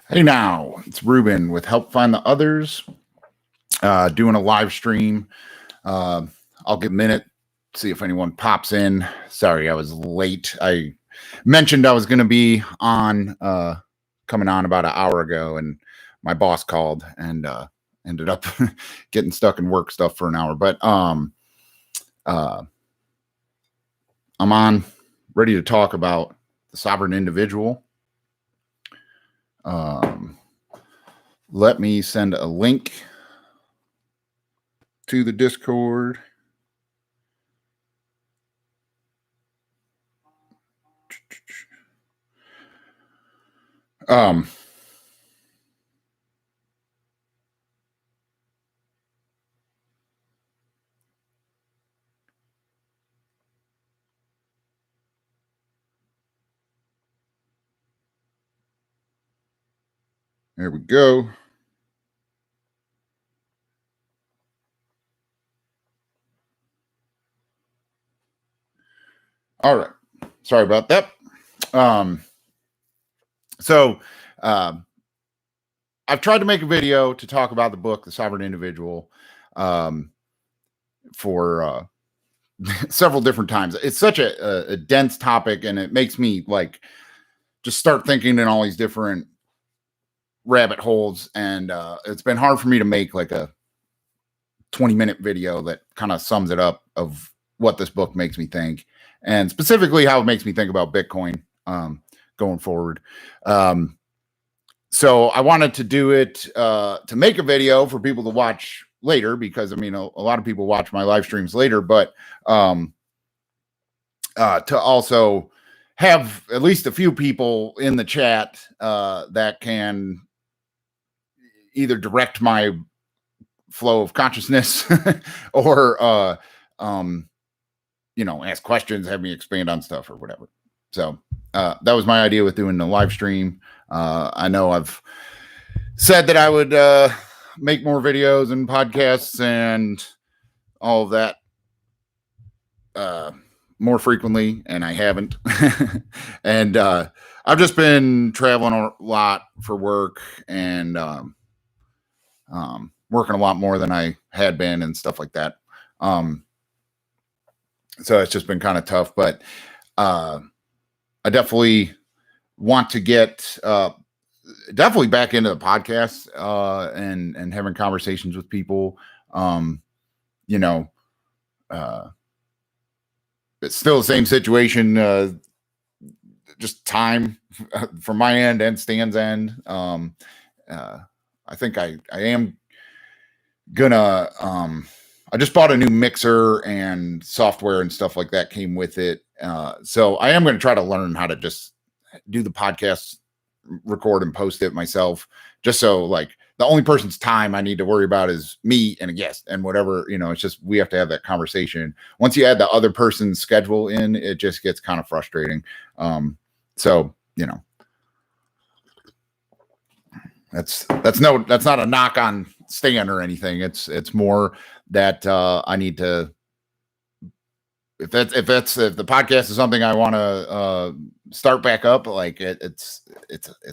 Hey now, it's Ruben with Help Find the Others, doing a live stream. I'll give a minute, see if anyone pops in. Sorry, I was late. I mentioned I was going to be on, coming on about an hour ago, and my boss called and ended up getting stuck in work stuff for an hour. But I'm on, ready to talk about the sovereign individual. Let me send a link to the Discord. There we go. All right. Sorry about that. I've tried to make a video to talk about the book, The Sovereign Individual, for several different times. It's such a dense topic, and it makes me like just start thinking in all these different rabbit holes. And it's been hard for me to make like a 20-minute video that kind of sums it up of what this book makes me think, and specifically how it makes me think about Bitcoin going forward. So I wanted to do it to make a video for people to watch later, because I mean, a lot of people watch my live streams later, but to also have at least a few people in the chat that can either direct my flow of consciousness or ask questions, have me expand on stuff or whatever. So that was my idea with doing the live stream. I know I've said that I would make more videos and podcasts and all of that more frequently, and I haven't. And I've just been traveling a lot for work and working a lot more than I had been and stuff like that. So it's just been kind of tough, but I definitely want to get definitely back into the podcast and having conversations with people. It's still the same situation, just time from my end and Stan's end. I think I am gonna I just bought a new mixer, and software and stuff like that came with it. So I am going to try to learn how to just do the podcast, record and post it myself, just so like the only person's time I need to worry about is me and a guest, and whatever, it's just, we have to have that conversation. Once you add the other person's schedule in, it just gets kind of frustrating. So, that's not a knock on Stan or anything. It's more that I need to, if the podcast is something I want to start back up, like it's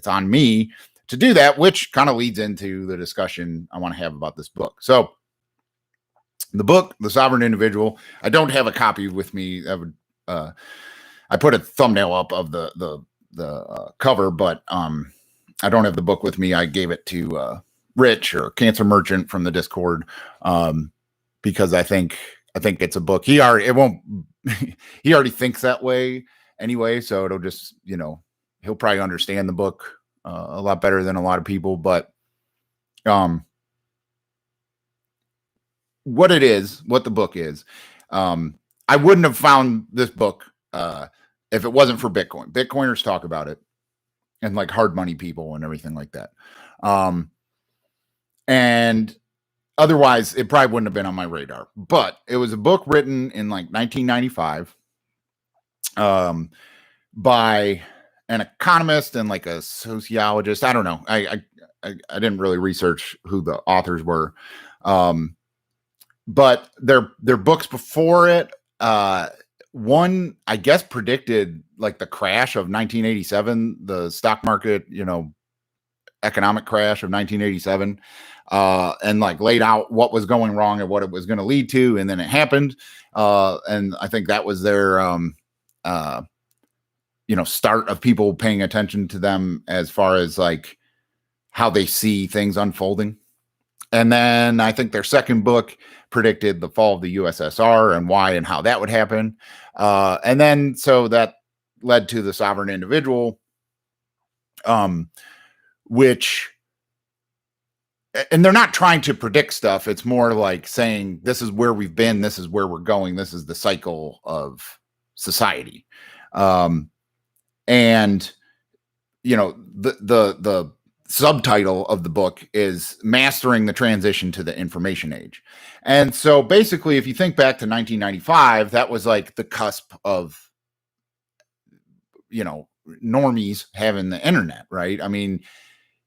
on me to do that, which kind of leads into the discussion I want to have about this book. So the book, The Sovereign Individual, I don't have a copy with me. I put a thumbnail up of the cover, but I don't have the book with me. I gave it to Rich, or Cancer Merchant, from the Discord, because I think it's a book. He already thinks that way anyway, so it'll just, he'll probably understand the book a lot better than a lot of people. But what the book is, I wouldn't have found this book if it wasn't for Bitcoin. Bitcoiners talk about it, and like hard money people and everything like that. And otherwise, it probably wouldn't have been on my radar. But it was a book written in like 1995 by an economist and like a sociologist. I don't know. I didn't really research who the authors were. But their books before it, one, I guess, predicted like the crash of 1987, the stock market, economic crash of 1987, and like laid out what was going wrong and what it was going to lead to, and then it happened. And I think that was their start of people paying attention to them as far as like how they see things unfolding. And then I think their second book predicted the fall of the USSR and why and how that would happen. And then so that led to the sovereign individual, which, and they're not trying to predict stuff. It's more like saying, this is where we've been. This is where we're going. This is the cycle of society. And, the subtitle of the book is Mastering the Transition to the Information Age. And so basically, if you think back to 1995, that was like the cusp of, normies having the internet, right? I mean,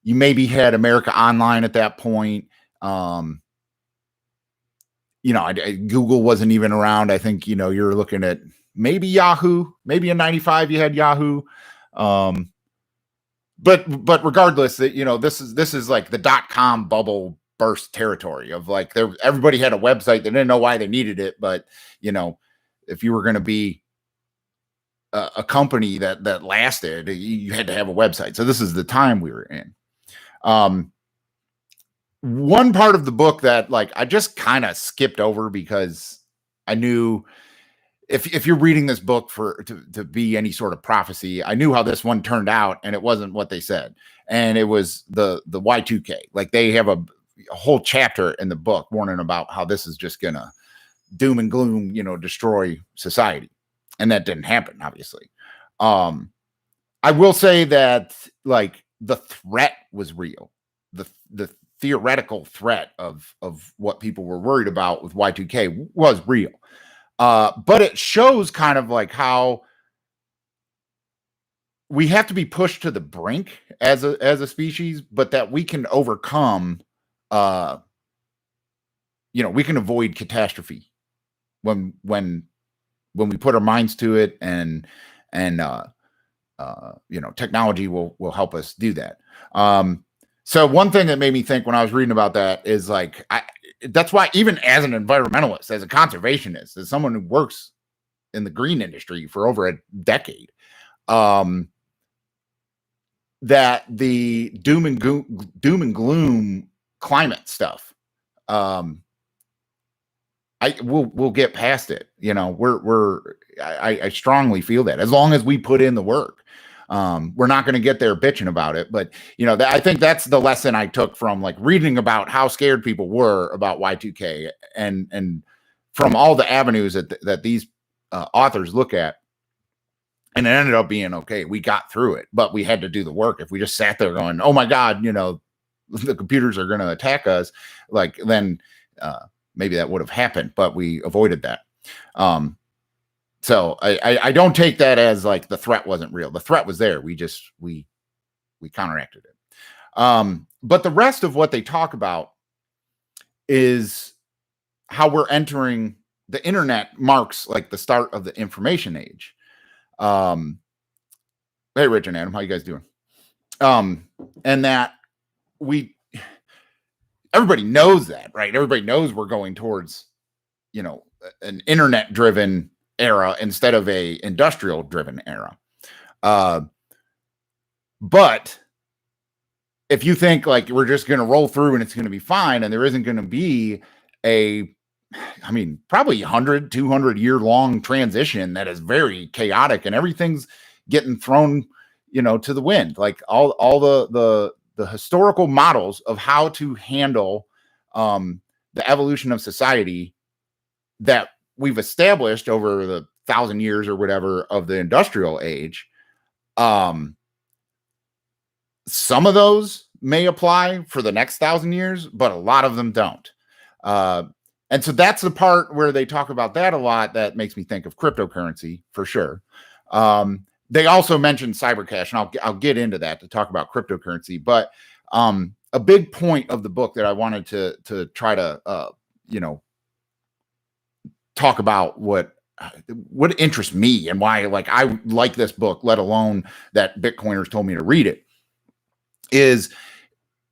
you maybe had America Online at that point. Google wasn't even around. I think, you're looking at maybe Yahoo, maybe in 95 you had Yahoo. But regardless, that this is like the .com bubble burst territory of like everybody had a website. They didn't know why they needed it, but if you were going to be a company that lasted, you had to have a website. So this is the time we were in. One part of the book that like I just kind of skipped over because I knew if you're reading this book to be any sort of prophecy, I knew how this one turned out, and it wasn't what they said. And it was the Y2K. Like they have a whole chapter in the book warning about how this is just gonna doom and gloom, destroy society. And that didn't happen, obviously. I will say that like the threat was real. The theoretical threat of what people were worried about with Y2K was real. But it shows kind of like how we have to be pushed to the brink as a species, but that we can overcome, we can avoid catastrophe when we put our minds to it, and technology will help us do that. So one thing that made me think when I was reading about that is like, that's why even as an environmentalist, as a conservationist, as someone who works in the green industry for over a decade, that the doom and gloom climate stuff, we'll get past it. I strongly feel that as long as we put in the work, we're not going to get there bitching about it. But I think that's the lesson I took from like reading about how scared people were about Y2K, and from all the avenues that these authors look at. And it ended up being okay. We got through it, but we had to do the work. If we just sat there going, "Oh my God, the computers are going to attack us," like then maybe that would have happened, but we avoided that. So I don't take that as like the threat wasn't real. The threat was there. We counteracted it. But the rest of what they talk about is how we're entering the internet marks like the start of the information age. Hey, Rich and Adam, how you guys doing? And that everybody knows that, right? Everybody knows we're going towards, an internet driven era instead of a industrial driven era. But if you think like we're just going to roll through and it's going to be fine, and there isn't going to be probably 100, 200 year long transition that is very chaotic and everything's getting thrown, to the wind. Like all the historical models of how to handle the evolution of society that we've established over the 1,000 years or whatever of the industrial age. Some of those may apply for the next 1,000 years, but a lot of them don't. And so that's the part where they talk about that a lot. That makes me think of cryptocurrency for sure. They also mentioned cybercash, and I'll get into that to talk about cryptocurrency. But a big point of the book that I wanted to try to talk about what interests me and why like I like this book, let alone that Bitcoiners told me to read it, is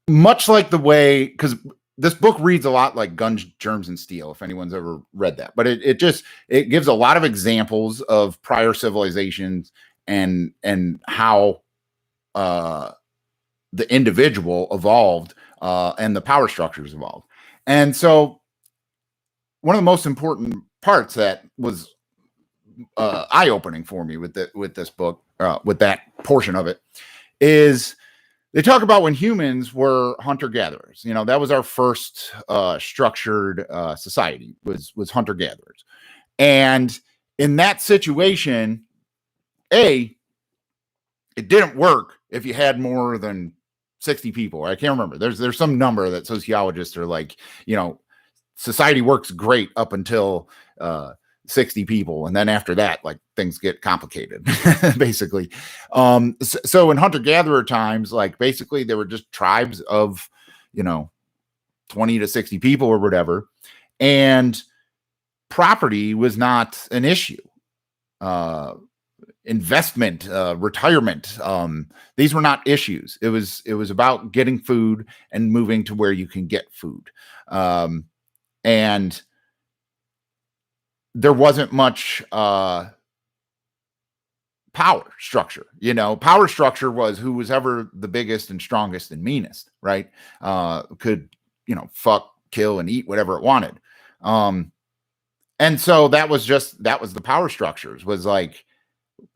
much like the way, because this book reads a lot like Guns, Germs, and Steel, if anyone's ever read that. But it gives a lot of examples of prior civilizations and how the individual evolved and the power structures evolved. And so one of the most important parts that was eye-opening for me with this book, with that portion of it, is they talk about when humans were hunter-gatherers. That was our first structured society, was hunter-gatherers. And in that situation, it didn't work if you had more than 60 people. I can't remember. There's some number that sociologists are like, society works great up until 60 people, and then after that, like, things get complicated basically. So in hunter-gatherer times, like, basically there were just tribes of 20 to 60 people or whatever, and property was not an issue. Investment, retirement, these were not issues. It was about getting food and moving to where you can get food. And there wasn't much power structure. Power structure was who was ever the biggest and strongest and meanest, right? Could, fuck, kill, and eat whatever it wanted. And so that was the power structures, was like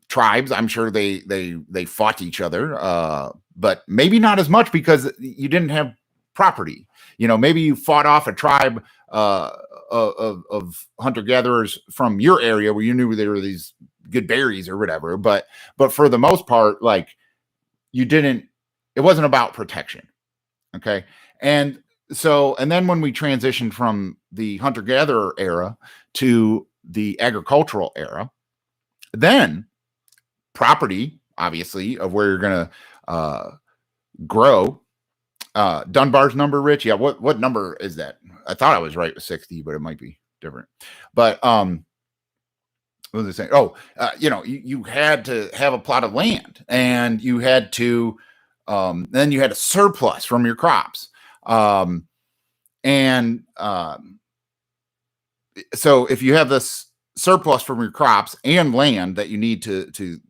tribes. I'm sure they fought each other, but maybe not as much because you didn't have property. Maybe you fought off a tribe of hunter-gatherers from your area where you knew there were these good berries or whatever, but for the most part, like, it wasn't about protection. Okay. And then when we transitioned from the hunter-gatherer era to the agricultural era, then property, obviously, of where you're going to grow. Dunbar's number, Rich? Yeah, what number is that? I thought I was right with 60, but it might be different. But what was I saying? Oh, you had to have a plot of land, and you had to then you had a surplus from your crops. So if you have this surplus from your crops and land that you need to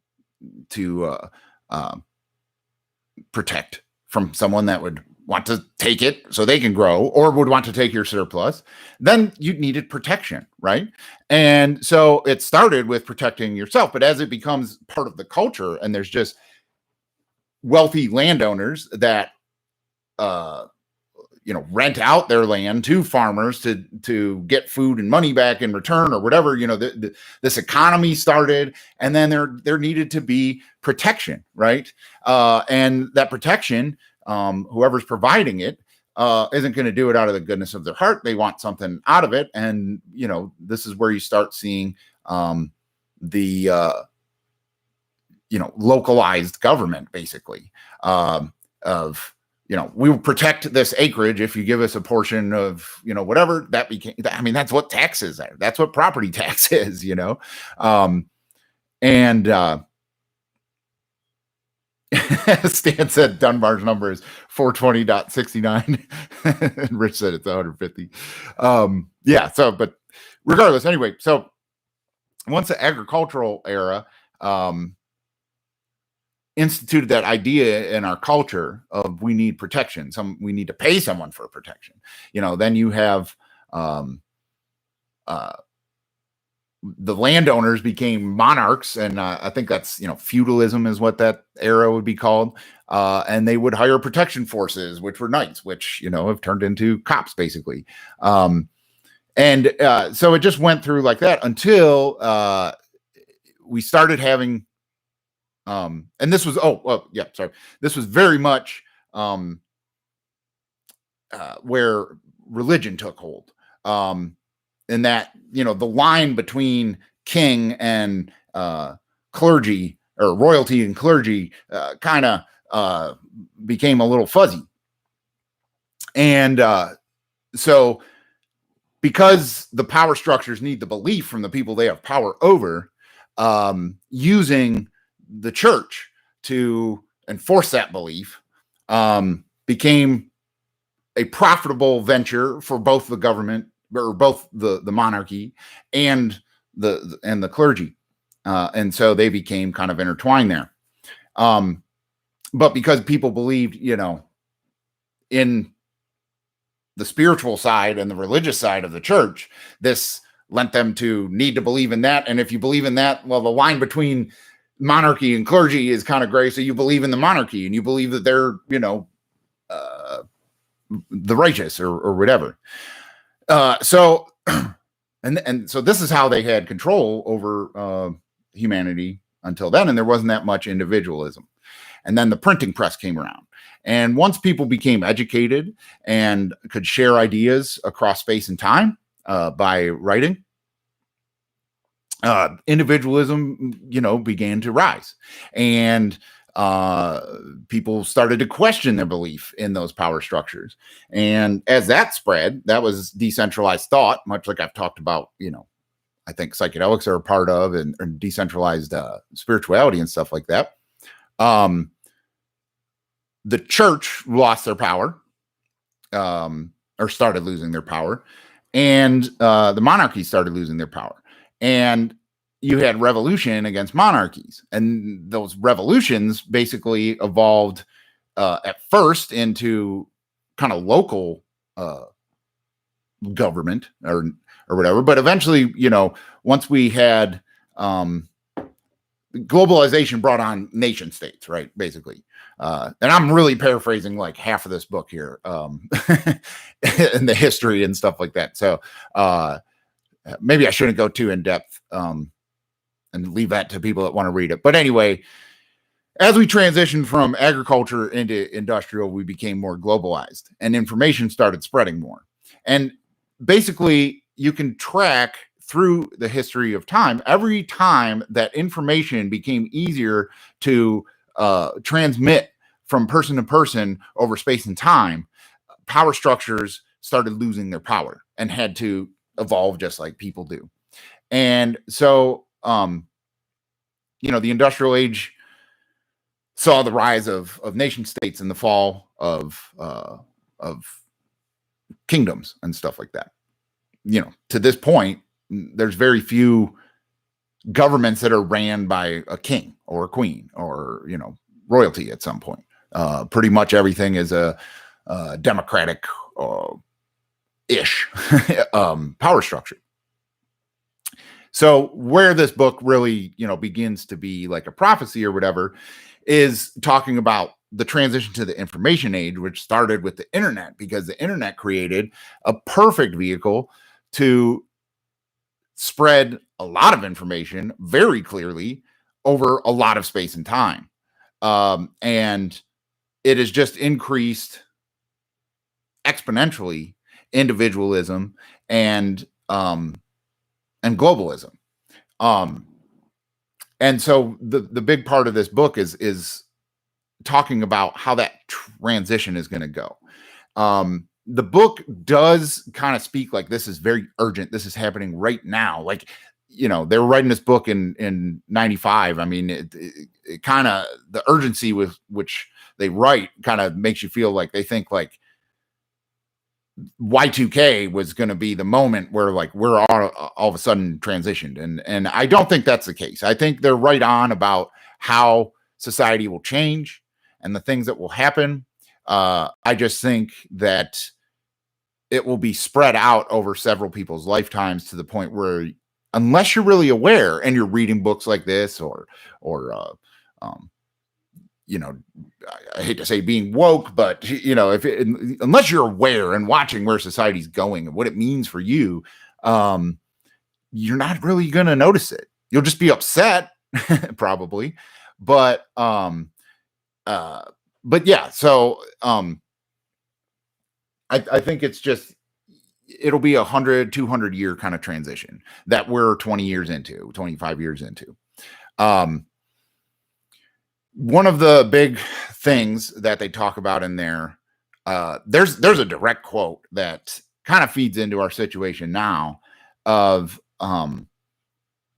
protect from someone that would want to take it so they can grow, or would want to take your surplus, then you needed protection, right? And so it started with protecting yourself, but as it becomes part of the culture, and there's just wealthy landowners that rent out their land to farmers to get food and money back in return or whatever, this economy started, and then there needed to be protection, right? And that protection, whoever's providing it, isn't going to do it out of the goodness of their heart. They want something out of it. And, this is where you start seeing the localized government, basically, we will protect this acreage if you give us a portion of, whatever that became. I mean, that's what taxes are. That's what property tax is, Stan said Dunbar's number is 420.69. And Rich said it's 150. But regardless, anyway, so once the agricultural era instituted that idea in our culture of we need protection, we need to pay someone for protection, then you have the landowners became monarchs, and I think that's feudalism is what that era would be called, and they would hire protection forces, which were knights, which have turned into cops, basically. So it just went through like that until we started having and this was this was very much where religion took hold, and that the line between king and clergy, or royalty and clergy, kind of became a little fuzzy. And so because the power structures need the belief from the people they have power over, using the church to enforce that belief became a profitable venture for both the government or both the monarchy and the clergy. And so they became kind of intertwined there. But because people believed, in the spiritual side and the religious side of the church, this lent them to need to believe in that. And if you believe in that, well, the line between monarchy and clergy is kind of gray. So you believe in the monarchy and you believe that they're, the righteous or whatever. So this is how they had control over humanity until then. And there wasn't that much individualism. And then the printing press came around. And once people became educated and could share ideas across space and time by writing, individualism, began to rise. And people started to question their belief in those power structures. And as that spread, that was decentralized thought, much like I've talked about, I think psychedelics are a part of and decentralized spirituality and stuff like that. The church lost their power, or started losing their power, and the monarchy started losing their power. And you had revolution against monarchies, and those revolutions basically evolved at first into kind of local government or whatever. But eventually, once we had globalization brought on nation states, right? Basically. And I'm really paraphrasing like half of this book here in the history and stuff like that. So maybe I shouldn't go too in depth and leave that to people that want to read it. But anyway, as we transitioned from agriculture into industrial, we became more globalized and information started spreading more. And basically, you can track through the history of time, every time that information became easier to transmit from person to person over space and time, power structures started losing their power and had to evolve just like people do. And so, the industrial age saw the rise of nation states and the fall of kingdoms and stuff like that. To this point, there's very few governments that are ran by a king or a queen or, royalty at some point. Pretty much everything is a democratic ish power structure. So where this book really, begins to be like a prophecy or whatever is talking about the transition to the information age, which started with the internet, because the internet created a perfect vehicle to spread a lot of information very clearly over a lot of space and time. And it has just increased exponentially individualism and globalism. And so the big part of this book is talking about how that transition is going to go. The book does kind of speak like this is very urgent. This is happening right now. Like, they were writing this book in 95. I mean, it kind of, the urgency with which they write kind of makes you feel like they think like Y2K was going to be the moment where like we're all of a sudden transitioned. And I don't think that's the case. I think they're right on about how society will change and the things that will happen. I just think that it will be spread out over several people's lifetimes to the point where, unless you're really aware and you're reading books like this or I hate to say being woke, but unless you're aware and watching where society's going and what it means for you, you're not really going to notice it. You'll just be upset probably. But yeah, so I think it's just, it'll be 100, 200 year kind of transition that we're 20 years into, 25 years into. One of the big things that they talk about in there, there's a direct quote that kind of feeds into our situation now of,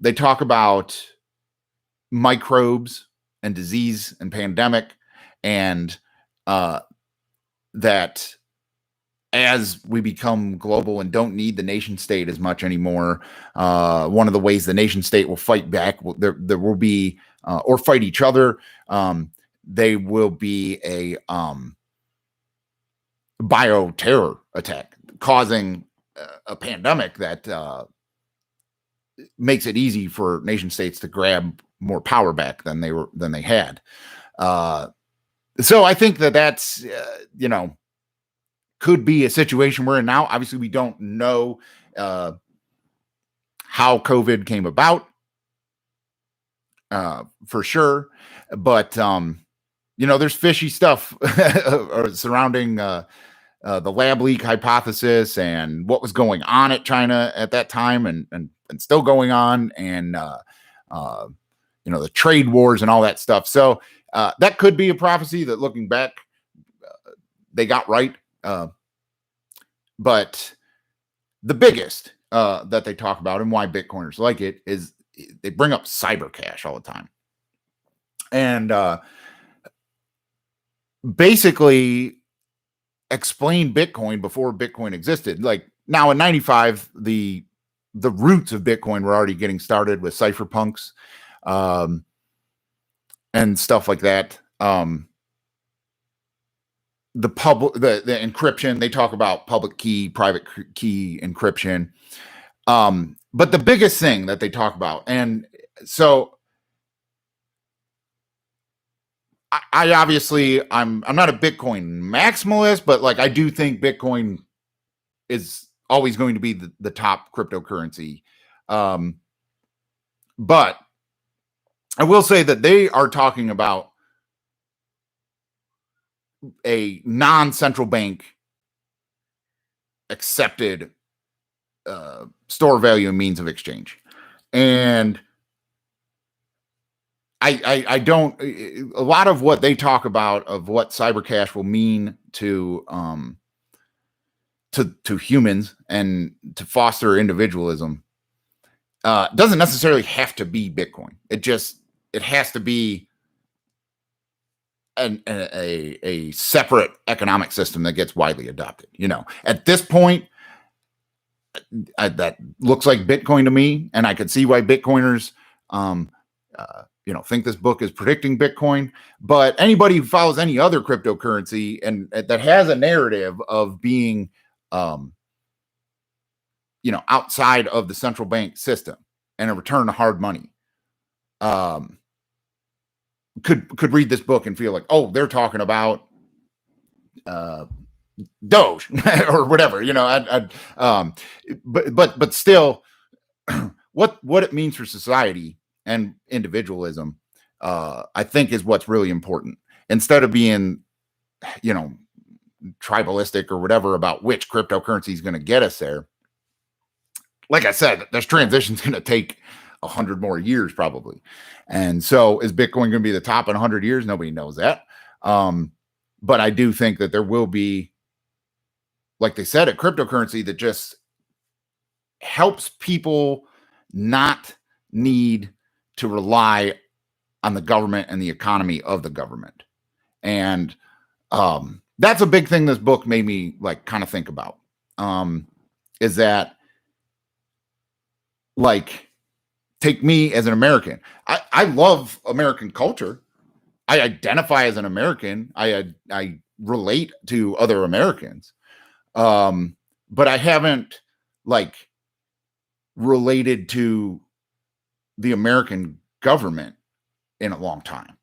they talk about microbes and disease and pandemic, and that as we become global and don't need the nation state as much anymore, one of the ways the nation state will fight back, there will be, or fight each other, they will be a bioterror attack, causing a pandemic that makes it easy for nation states to grab more power back than they had. So I think that's could be a situation we're in now. Obviously, we don't know how COVID came about for sure, but there's fishy stuff surrounding the lab leak hypothesis and what was going on at China at that time, and still going on, and the trade wars and all that stuff. So that could be a prophecy that, looking back, they got right. But the biggest that they talk about, and why Bitcoiners like it, is they bring up cyber cash all the time. And basically explain Bitcoin before Bitcoin existed. Like, now in 95, the roots of Bitcoin were already getting started with cypherpunks and stuff like that. The encryption, they talk about public key, private key encryption. But the biggest thing that they talk about, and so I obviously, I'm not a Bitcoin maximalist, but like, I do think Bitcoin is always going to be the top cryptocurrency. But I will say that they are talking about a non-central bank accepted store value and means of exchange. And I don't, a lot of what they talk about of what cyber cash will mean to humans and to foster individualism doesn't necessarily have to be Bitcoin. It has to be a separate economic system that gets widely adopted. At this point, that looks like Bitcoin to me, and I could see why Bitcoiners think this book is predicting Bitcoin. But anybody who follows any other cryptocurrency and that has a narrative of being outside of the central bank system and a return to hard money, could read this book and feel like, oh, they're talking about Doge or whatever, but still, what it means for society and individualism, I think, is what's really important. Instead of being, tribalistic or whatever about which cryptocurrency is going to get us there. Like I said, this transition is going to take 100 more years probably. And so is Bitcoin going to be the top in 100 years? Nobody knows that. But I do think that there will be, like they said, a cryptocurrency that just helps people not need to rely on the government and the economy of the government. And that's a big thing this book made me like kind of think about, is that, like, take me as an American. I love American culture. I identify as an American. I relate to other Americans. But I haven't like related to the American government in a long time,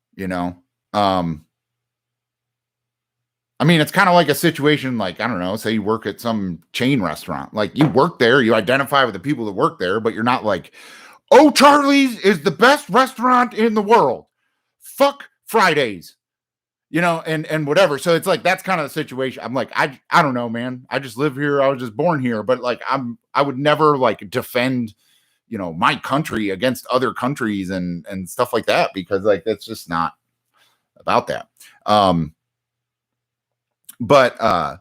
I mean, it's kind of like a situation like, I don't know, say you work at some chain restaurant. Like, you work there, you identify with the people that work there, but you're not like, oh, Charlie's is the best restaurant in the world. Fuck Fridays, and whatever. So it's like, that's kind of the situation. I'm like, I don't know, man. I just live here. I was just born here. But like, I would never like defend, my country against other countries and stuff like that, because like, that's just not about that. But a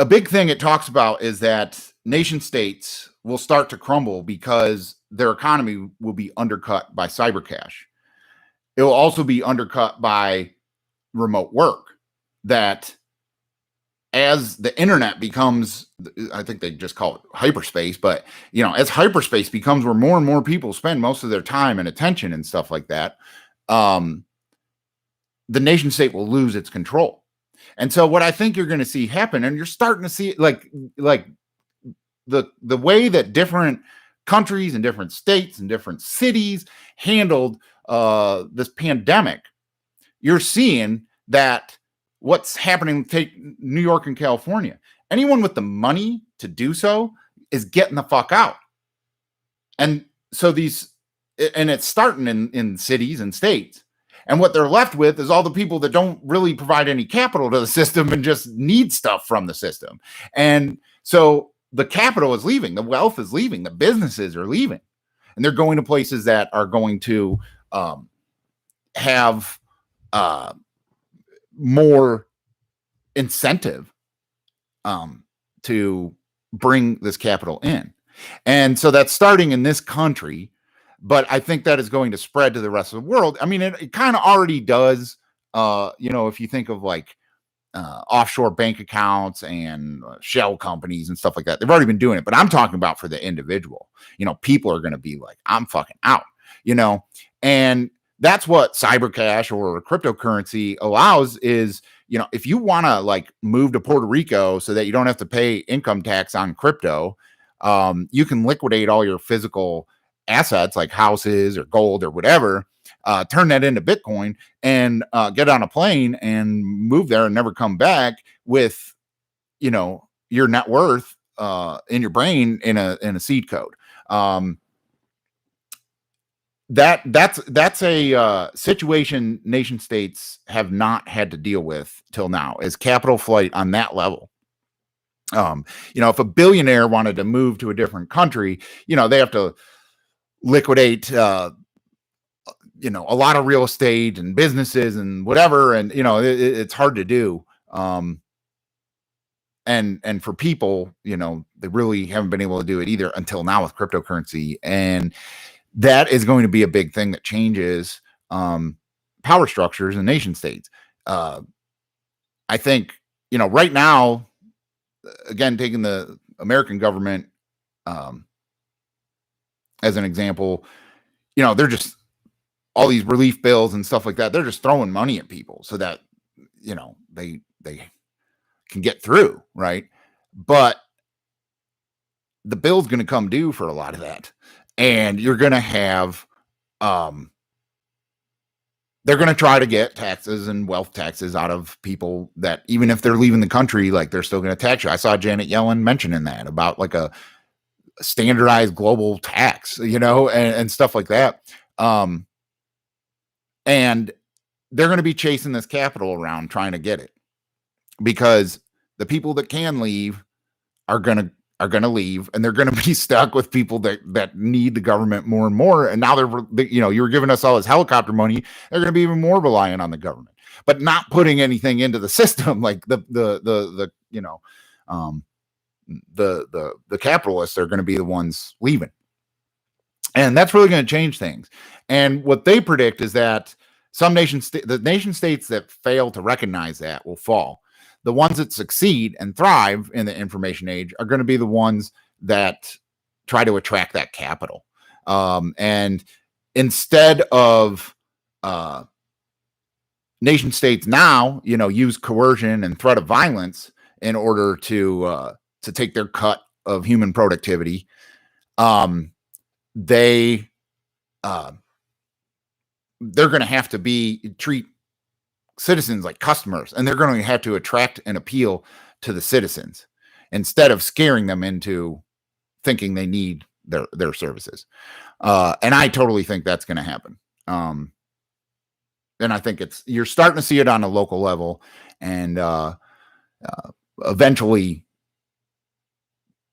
big thing it talks about is that nation states will start to crumble because their economy will be undercut by cyber cash. It will also be undercut by remote work, that as the internet becomes, I think they just call it hyperspace, but as hyperspace becomes where more and more people spend most of their time and attention and stuff like that, the nation state will lose its control. And so what I think you're going to see happen, and you're starting to see it, like the way that different countries and different states and different cities handled this pandemic, you're seeing that what's happening, take New York and California. Anyone with the money to do so is getting the fuck out. And so it's starting in cities and states. And what they're left with is all the people that don't really provide any capital to the system and just need stuff from the system. And so the capital is leaving, the wealth is leaving, the businesses are leaving, and they're going to places that are going to have more incentive to bring this capital in. And so that's starting in this country, but I think that is going to spread to the rest of the world. I mean, it kind of already does. If you think of like offshore bank accounts and shell companies and stuff like that, they've already been doing it. But I'm talking about for the individual. People are going to be like, I'm fucking out. And that's what cyber cash or cryptocurrency allows is, if you want to like move to Puerto Rico so that you don't have to pay income tax on crypto, you can liquidate all your physical assets like houses or gold or whatever, turn that into Bitcoin and get on a plane and move there and never come back with, your net worth in your brain in a seed code. That's a situation nation states have not had to deal with till now, is capital flight on that level. If a billionaire wanted to move to a different country, they have to liquidate a lot of real estate and businesses and whatever, and it's hard to do. And for people, they really haven't been able to do it either until now with cryptocurrency. And that is going to be a big thing that changes power structures in nation states. I think, right now, again, taking the American government as an example, they're just all these relief bills and stuff like that. They're just throwing money at people so that, they can get through. Right. But the bill's going to come due for a lot of that. And you're going to have, they're going to try to get taxes and wealth taxes out of people that, even if they're leaving the country, like they're still going to tax you. I saw Janet Yellen mentioning that about like a standardized global tax, and stuff like that. And they're going to be chasing this capital around trying to get it, because the people that can leave are going to leave, and they're going to be stuck with people that need the government more and more. And now you were giving us all this helicopter money. They're going to be even more reliant on the government, but not putting anything into the system. Like the capitalists are going to be the ones leaving. And that's really going to change things. And what they predict is that the nation states that fail to recognize that will fall. The ones that succeed and thrive in the information age are going to be the ones that try to attract that capital. And instead of nation states now, use coercion and threat of violence in order to take their cut of human productivity, they're going to have to treat citizens like customers, and they're going to have to attract and appeal to the citizens instead of scaring them into thinking they need their services. And I totally think that's going to happen. And I think you're starting to see it on a local level, and eventually,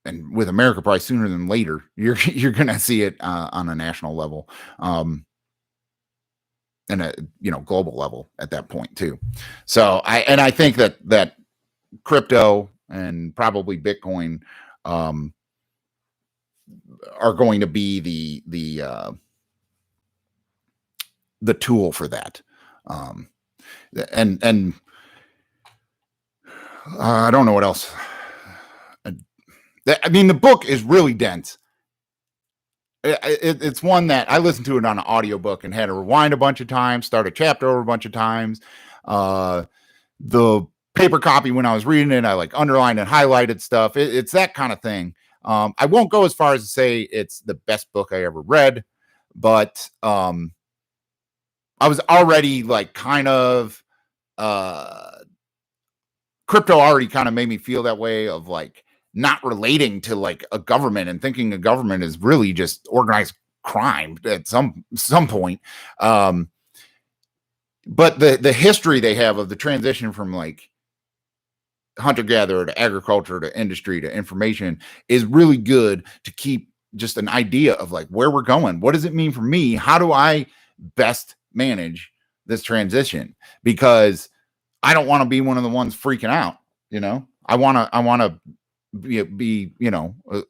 and with America probably sooner than later, you're going to see it on a national level. And a global level at that point too. So I think that crypto and probably Bitcoin are going to be the tool for that. And I don't know what else. I mean, the book is really dense. It's one that I listened to it on an audiobook and had to rewind a bunch of times, start a chapter over a bunch of times. The paper copy, when I was reading it, I like underlined and highlighted stuff. It's that kind of thing. I won't go as far as to say it's the best book I ever read, but I was already like kind of crypto already kind of made me feel that way of like not relating to like a government and thinking a government is really just organized crime at some point. But the history they have of the transition from like hunter-gatherer to agriculture to industry to information is really good to keep just an idea of like where we're going. What does it mean for me? How do I best manage this transition? Because I don't want to be one of the ones freaking out. I want to be a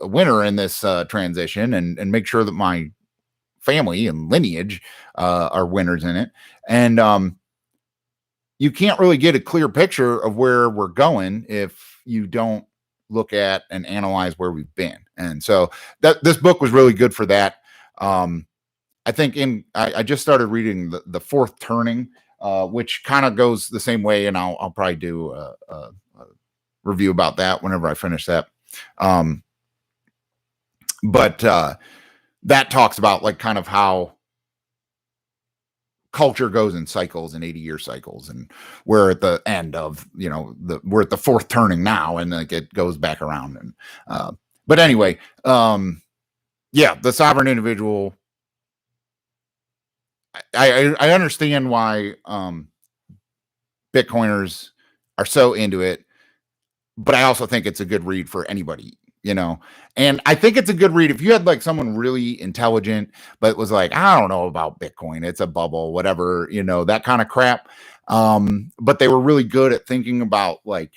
winner in this transition and make sure that my family and lineage are winners in it. And you can't really get a clear picture of where we're going if you don't look at and analyze where we've been. And so this book was really good for that. I think I just started reading the Fourth Turning, which kind of goes the same way, and I'll probably do a review about that whenever I finish that. But that talks about like kind of how culture goes in cycles and 80-year cycles, and we're at the end of we're at the fourth turning now, and like it goes back around. And but anyway, the sovereign individual. I understand why Bitcoiners are so into it, but I also think it's a good read for anybody, and I think it's a good read if you had like someone really intelligent, but was like, I don't know about Bitcoin, it's a bubble, whatever, that kind of crap. But they were really good at thinking about like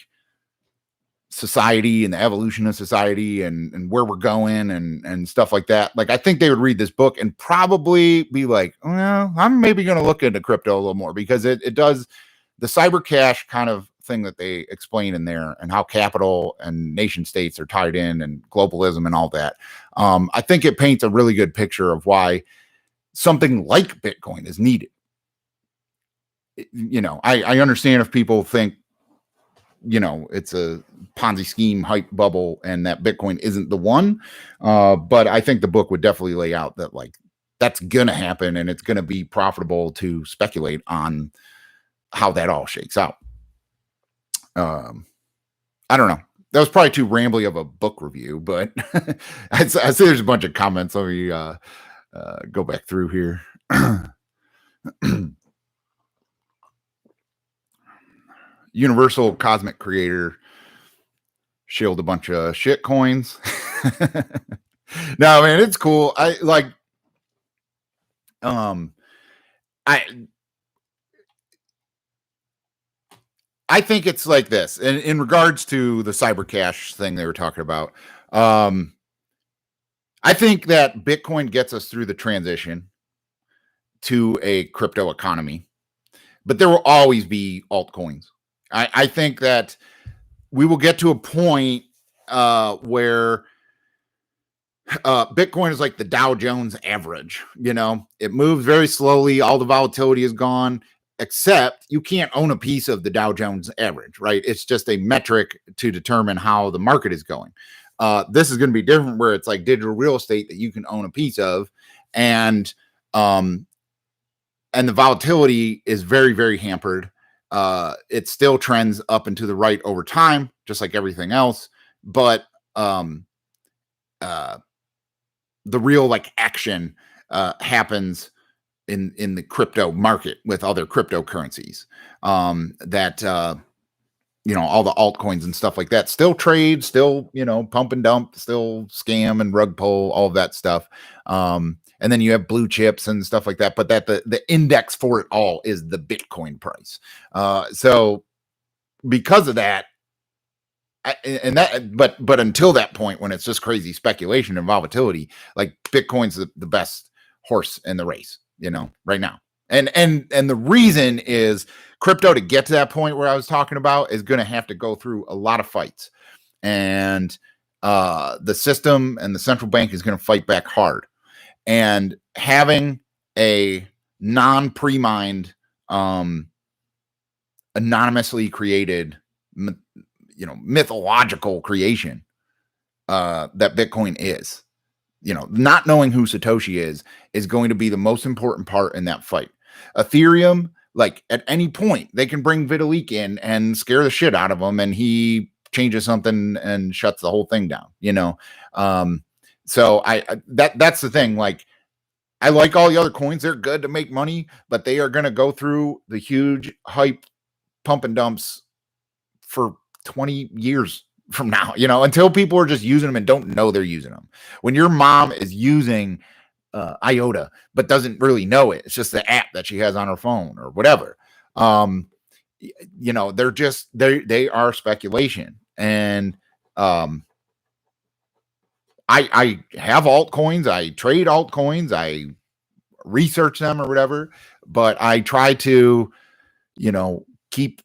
society and the evolution of society and where we're going and stuff like that. Like, I think they would read this book and probably be like, well, I'm maybe going to look into crypto a little more, because it does the cyber cash kind of thing that they explain in there, and how capital and nation states are tied in, and globalism and all that. I think it paints a really good picture of why something like Bitcoin is needed. I understand if people think, it's a Ponzi scheme hype bubble and that Bitcoin isn't the one. But I think the book would definitely lay out that like that's going to happen, and it's going to be profitable to speculate on how that all shakes out. I don't know. That was probably too rambly of a book review, but I see there's a bunch of comments. Let me go back through here. Universal Cosmic Creator shield a bunch of shit coins. No, man, it's cool. I think it's like this. In regards to the cyber cash thing they were talking about, I think that Bitcoin gets us through the transition to a crypto economy, but there will always be altcoins. I think that we will get to a point where Bitcoin is like the Dow Jones average. It moves very slowly. All the volatility is gone, except you can't own a piece of the Dow Jones average, right? It's just a metric to determine how the market is going. This is going to be different, where it's like digital real estate that you can own a piece of, and the volatility is very, very hampered. It still trends up and to the right over time, just like everything else. But the real like action happens in the crypto market with other cryptocurrencies. That all the altcoins and stuff like that still trade, still pump and dump, still scam and rug pull, all of that stuff. And then you have blue chips and stuff like that, but that the index for it all is the Bitcoin price. So because of that, but until that point, when it's just crazy speculation and volatility, like Bitcoin's the best horse in the race, right now. And the reason is crypto, to get to that point where I was talking about, is going to have to go through a lot of fights, and the system and the central bank is going to fight back hard. And having a non-pre-mined, anonymously created, mythological creation that Bitcoin is, not knowing who Satoshi is going to be the most important part in that fight. Ethereum, like, at any point they can bring Vitalik in and scare the shit out of him, and he changes something and shuts the whole thing down. So that's the thing. Like, I like all the other coins; they're good to make money, but they are going to go through the huge hype pump and dumps for 20 years from now, until people are just using them and don't know they're using them. When your mom is using IOTA but doesn't really know it, it's just the app that she has on her phone or whatever. They're just they are speculation. And I have altcoins, I trade altcoins, I research them or whatever, but I try to keep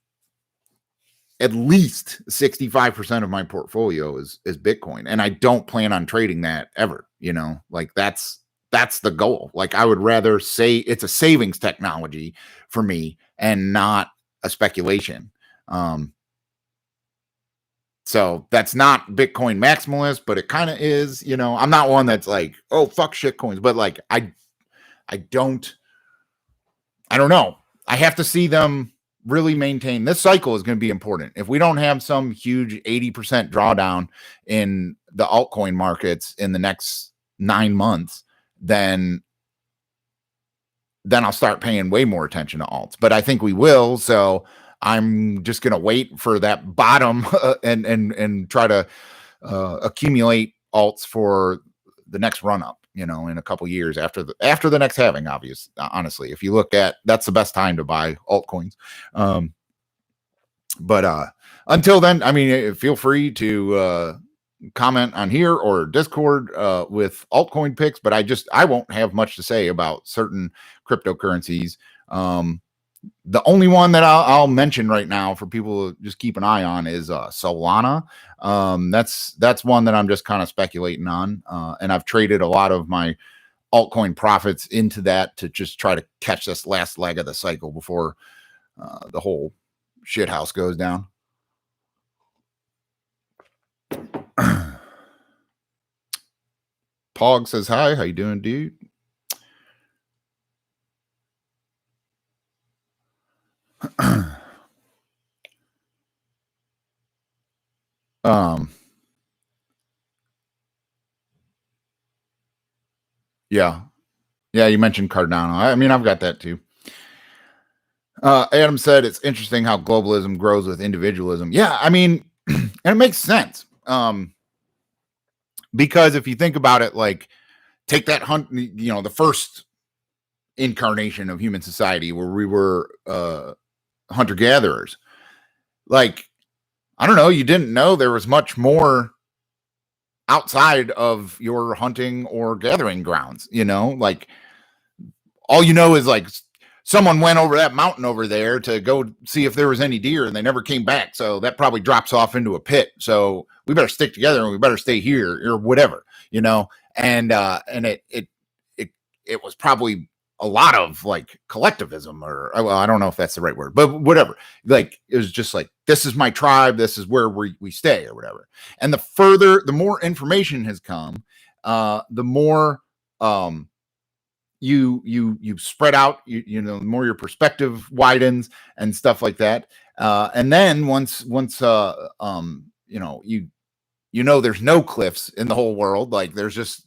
at least 65% of my portfolio is Bitcoin, and I don't plan on trading that ever. Like, that's the goal. Like, I would rather say it's a savings technology for me and not a speculation. So that's not Bitcoin maximalist, but it kind of is. I'm not one that's like, oh, fuck shit coins, but like, I don't know. I have to see them really maintain. This cycle is going to be important. If we don't have some huge 80% drawdown in the altcoin markets in the next 9 months, then I'll start paying way more attention to alts. But I think we will. So I'm just going to wait for that bottom and try to accumulate alts for the next run up, in a couple years after the next halving. Honestly, if you look at, that's the best time to buy altcoins. But until then, I mean, feel free to comment on here or Discord with altcoin picks, but I won't have much to say about certain cryptocurrencies. The only one that I'll mention right now for people to just keep an eye on is Solana. That's one that I'm just kind of speculating on, and I've traded a lot of my altcoin profits into that to just try to catch this last leg of the cycle before the whole shit house goes down. Pog says hi. How you doing, dude? Yeah, you mentioned Cardano. I mean, I've got that too. Adam said it's interesting how globalism grows with individualism. Yeah, I mean, and it makes sense. Because if you think about it, like, take that the first incarnation of human society where we were hunter-gatherers. Like, I don't know, you didn't know there was much more outside of your hunting or gathering grounds, like, all is like, someone went over that mountain over there to go see if there was any deer and they never came back. So that probably drops off into a pit. So we better stick together and we better stay here or whatever, and it was probably a lot of like collectivism, or, well, I don't know if that's the right word, but whatever. Like, it was just like, this is my tribe, this is where we stay or whatever. And the more information has come, the more you spread out, the more your perspective widens and stuff like that. And then once there's no cliffs in the whole world, like, there's just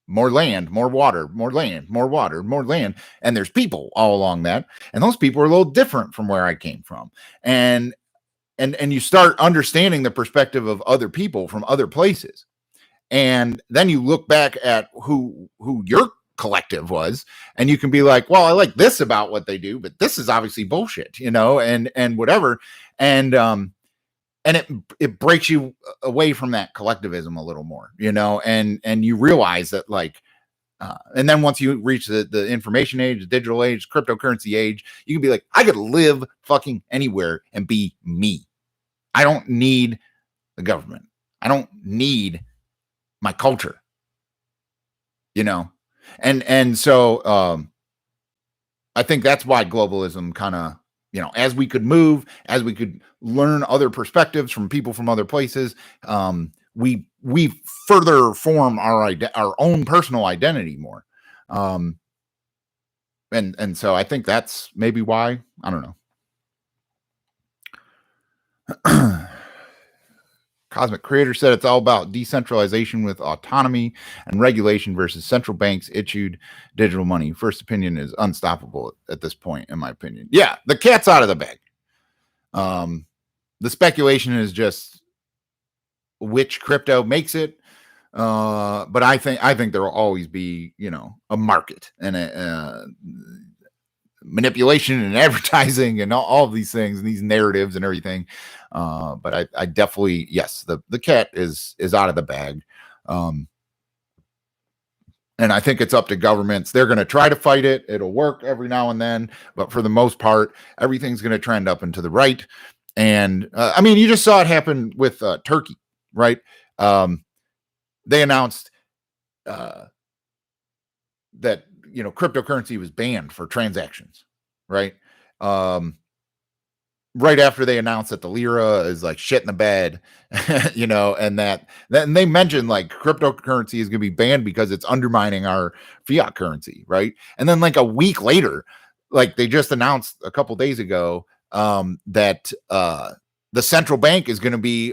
more land, more water, more land, more water, more land, and there's people all along that, and those people are a little different from where I came from, and you start understanding the perspective of other people from other places, and then you look back at who your collective was, and you can be like, well, I like this about what they do, but this is obviously bullshit, and whatever, and it breaks you away from that collectivism a little more, and you realize that, like, And then once you reach the information age, the digital age, cryptocurrency age, you can be like, I could live fucking anywhere and be me. I don't need the government. I don't need my culture, and so I think that's why globalism kind of, as we could move, as we could learn other perspectives from people from other places, we further form our own personal identity more. And so I think that's maybe why, I don't know. Cosmic Creator said it's all about decentralization with autonomy and regulation versus central banks issued digital money. First opinion is unstoppable at this point, in my opinion. Yeah, the cat's out of the bag. The speculation is just which crypto makes it. But I think there will always be, a market and a manipulation and advertising and all of these things and these narratives and everything. But I definitely, yes, the cat is out of the bag. And I think it's up to governments. They're going to try to fight it. It'll work every now and then, but for the most part, everything's going to trend up and to the right. And I mean, you just saw it happen with Turkey, right? They announced that cryptocurrency was banned for transactions, right? Right after they announced that the lira is like shit in the bed, and then they mentioned like cryptocurrency is going to be banned because it's undermining our fiat currency, right? And then like a week later, like they just announced a couple days ago that the central bank is going to be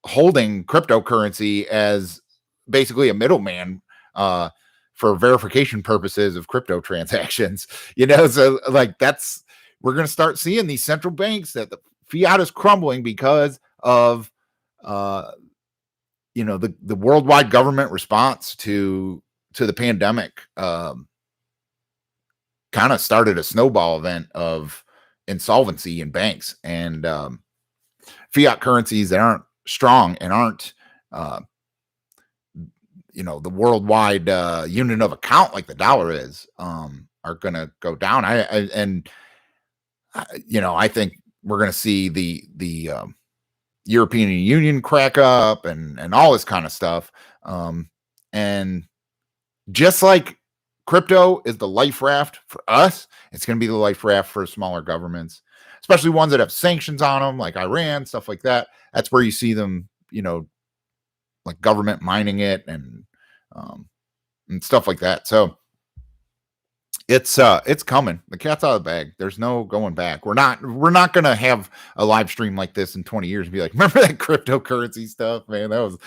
holding cryptocurrency as basically a middleman for verification purposes of crypto transactions, so like we're going to start seeing these central banks that the fiat is crumbling because of the worldwide government response to the pandemic. Kind of started a snowball event of insolvency in banks and fiat currencies that aren't strong and aren't the worldwide unit of account like the dollar is, are going to go down. I think we're going to see the European Union crack up and all this kind of stuff. And just like crypto is the life raft for us, it's going to be the life raft for smaller governments, especially ones that have sanctions on them, like Iran, stuff like that. That's where you see them, like government mining it and stuff like that. So it's coming. The cat's out of the bag. There's no going back. We're not going to have a live stream like this in 20 years and be like, remember that cryptocurrency stuff, man? That was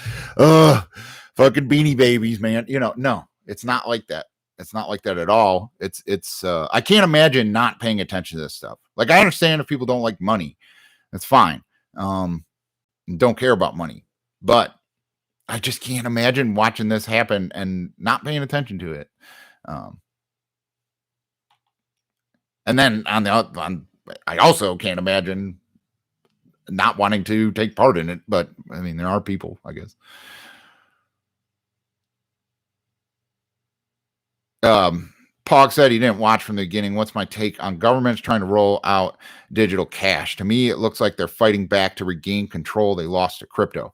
fucking Beanie Babies, man. No, it's not like that. It's not like that at all. It's I can't imagine not paying attention to this stuff. Like, I understand if people don't like money, that's fine. Don't care about money, but I just can't imagine watching this happen and not paying attention to it. And then I also can't imagine not wanting to take part in it. But I mean, there are people, I guess. Pog said he didn't watch from the beginning. What's my take on governments trying to roll out digital cash? To me, it looks like they're fighting back to regain control they lost to crypto.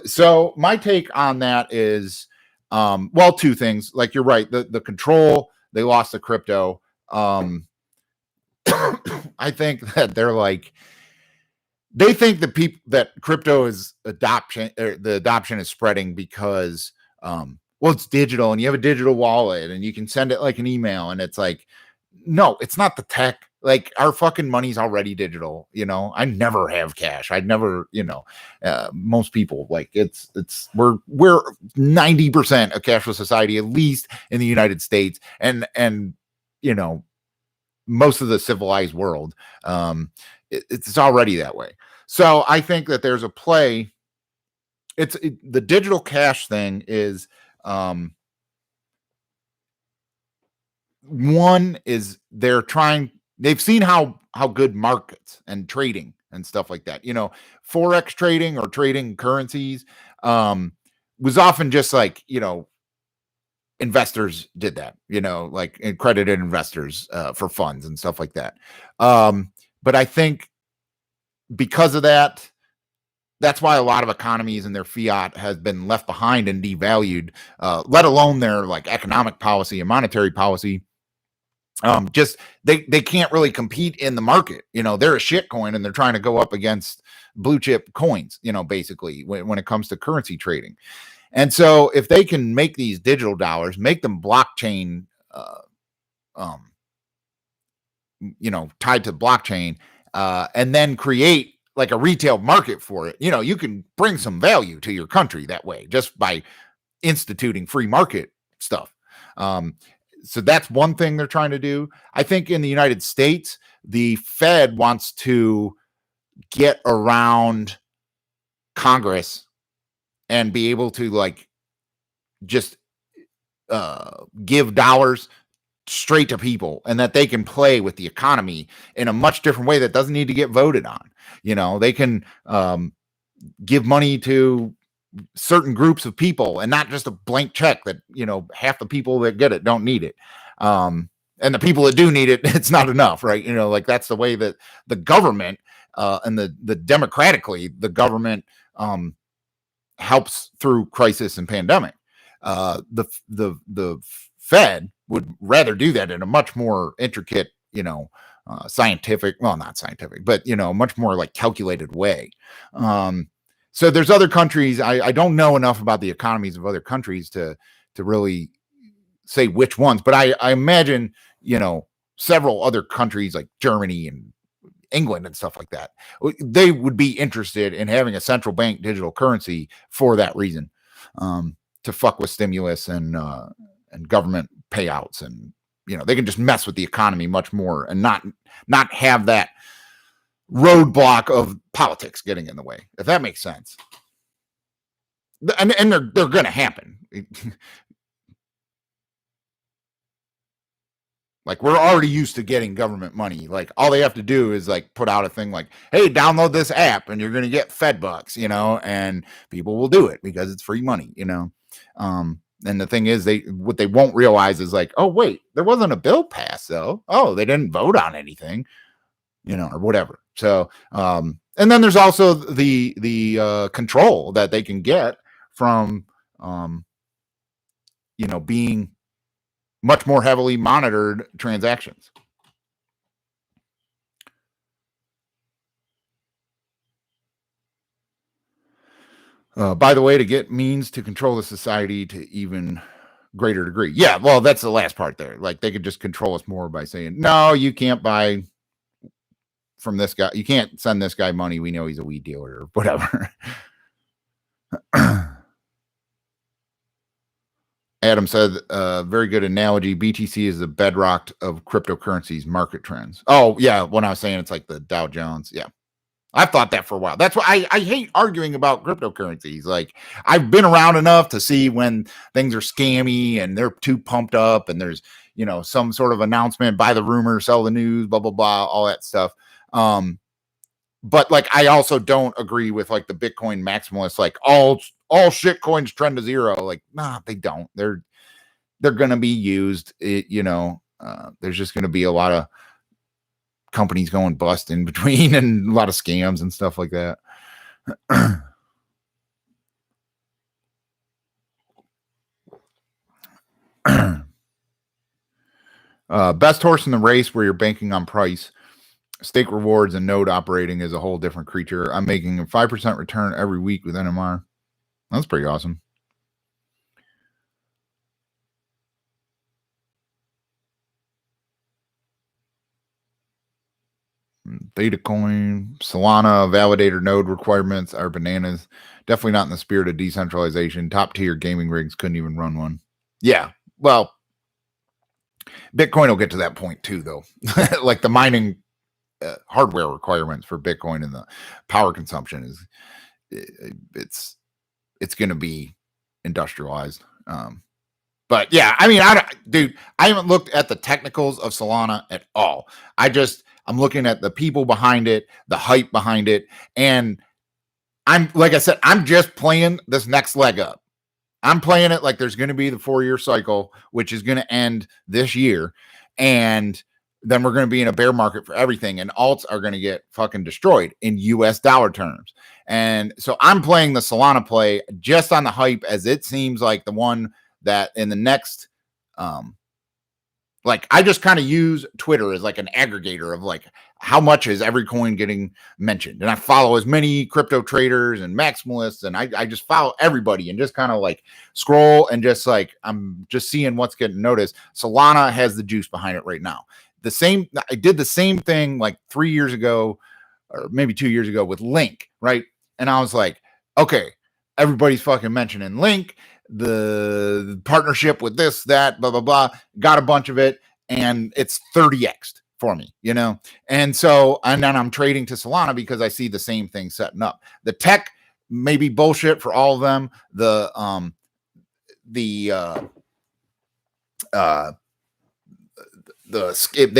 So my take on that is, two things. Like, you're right. The control they lost to crypto. I think that they think that crypto is adoption, or the adoption is spreading because, it's digital and you have a digital wallet and you can send it like an email. And it's like, no, it's not the tech. Like, our fucking money's already digital. I never have cash. I'd never, most people, like, we're 90% a cashless society, at least in the United States. And most of the civilized world, it's already that way. So I think that there's a play. The digital cash thing is, one is they've seen how good markets and trading and stuff like that, Forex trading or trading currencies, was often just like, investors did that, like accredited investors for funds and stuff like that. But I think because of that, that's why a lot of economies and their fiat has been left behind and devalued, let alone their like economic policy and monetary policy. Just they can't really compete in the market. They're a shit coin and they're trying to go up against blue chip coins, basically when it comes to currency trading. And so if they can make these digital dollars, make them blockchain, tied to blockchain, and then create like a retail market for it, you can bring some value to your country that way just by instituting free market stuff. So that's one thing they're trying to do. I think in the United States, the Fed wants to get around Congress and be able to like just give dollars straight to people, and that they can play with the economy in a much different way that doesn't need to get voted on. They can give money to certain groups of people and not just a blank check that, half the people that get it don't need it. And the people that do need it, it's not enough, right? Like that's the way that the government and the democratically, the government helps through crisis and pandemic. The Fed would rather do that in a much more intricate, scientific, well, not scientific, but, much more like calculated way. So there's other countries. I don't know enough about the economies of other countries to really say which ones, but I imagine, several other countries like Germany and England and stuff like that, they would be interested in having a central bank digital currency for that reason, to fuck with stimulus and government payouts, and they can just mess with the economy much more and not have that roadblock of politics getting in the way, if that makes sense. And they're going to happen. Like we're already used to getting government money. Like all they have to do is like put out a thing like, hey, download this app and you're going to get Fed bucks, and people will do it because it's free money, and the thing is, what they won't realize is like, oh, wait, there wasn't a bill passed, though. Oh, they didn't vote on anything, or whatever. So, and then there's also the control that they can get from, being much more heavily monitored transactions. By the way, to get means to control the society to even greater degree. Yeah, well, that's the last part there. Like they could just control us more by saying, no, you can't buy from this guy. You can't send this guy money. We know he's a weed dealer or whatever. Adam said, very good analogy. BTC is the bedrock of cryptocurrencies market trends. Oh, yeah. When I was saying it's like the Dow Jones. Yeah. I've thought that for a while. That's why I hate arguing about cryptocurrencies. Like I've been around enough to see when things are scammy and they're too pumped up and there's, some sort of announcement, buy the rumor, sell the news, blah, blah, blah, all that stuff. But like, I also don't agree with like the Bitcoin maximalists, like all shit coins trend to zero. Like, nah, they don't. They're going to be used. There's just going to be a lot of companies going bust in between and a lot of scams and stuff like that. Best horse in the race where you're banking on price. Stake rewards and node operating is a whole different creature. I'm making a 5% return every week with NMR. That's pretty awesome. Theta coin, Solana, validator node requirements are bananas. Definitely not in the spirit of decentralization. Top tier gaming rigs couldn't even run one. Yeah, well, Bitcoin will get to that point too, though. Like the mining hardware requirements for Bitcoin and the power consumption is it's going to be industrialized. But yeah, I mean, I haven't looked at the technicals of Solana at all. I'm looking at the people behind it, the hype behind it. And like I said, I'm just playing this next leg up. I'm playing it like there's going to be the 4-year cycle, which is going to end this year. And then we're going to be in a bear market for everything. And alts are going to get fucking destroyed in US dollar terms. And so I'm playing the Solana play just on the hype, as it seems like the one that in the next, like I just kind of use Twitter as like an aggregator of like how much is every coin getting mentioned. And I follow as many crypto traders and maximalists, and I just follow everybody and just kind of like scroll and just like I'm just seeing what's getting noticed. Solana has the juice behind it right now. I did the same thing like 3 years ago or maybe 2 years ago with Link, right? And I was like, okay, everybody's fucking mentioning Link, the partnership with this, that, blah, blah, blah. Got a bunch of it, and it's 30x'd for me, you know? And so, and then I'm trading to Solana because I see the same thing setting up. The tech may be bullshit for all of them. They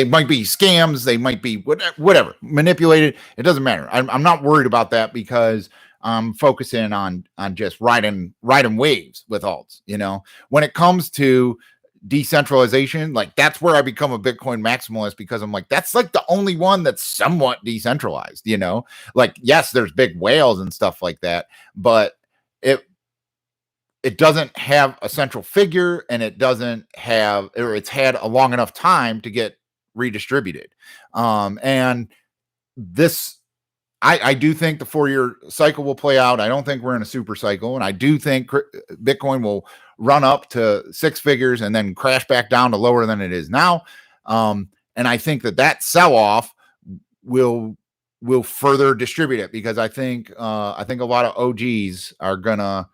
might be scams, they might be whatever manipulated. It doesn't matter. I'm not worried about that because I'm focusing on just riding waves with alts. You know, when it comes to decentralization, like that's where I become a Bitcoin maximalist, because I'm like, that's like the only one that's somewhat decentralized. You know, like yes, there's big whales and stuff like that, but it doesn't have a central figure, and it doesn't have, or it's had a long enough time to get redistributed. And this, I do think the 4-year cycle will play out. I don't think we're in a super cycle. And I do think Bitcoin will run up to 6 figures and then crash back down to lower than it is now. And I think that sell-off will further distribute it, because I think a lot of OGs are gonna,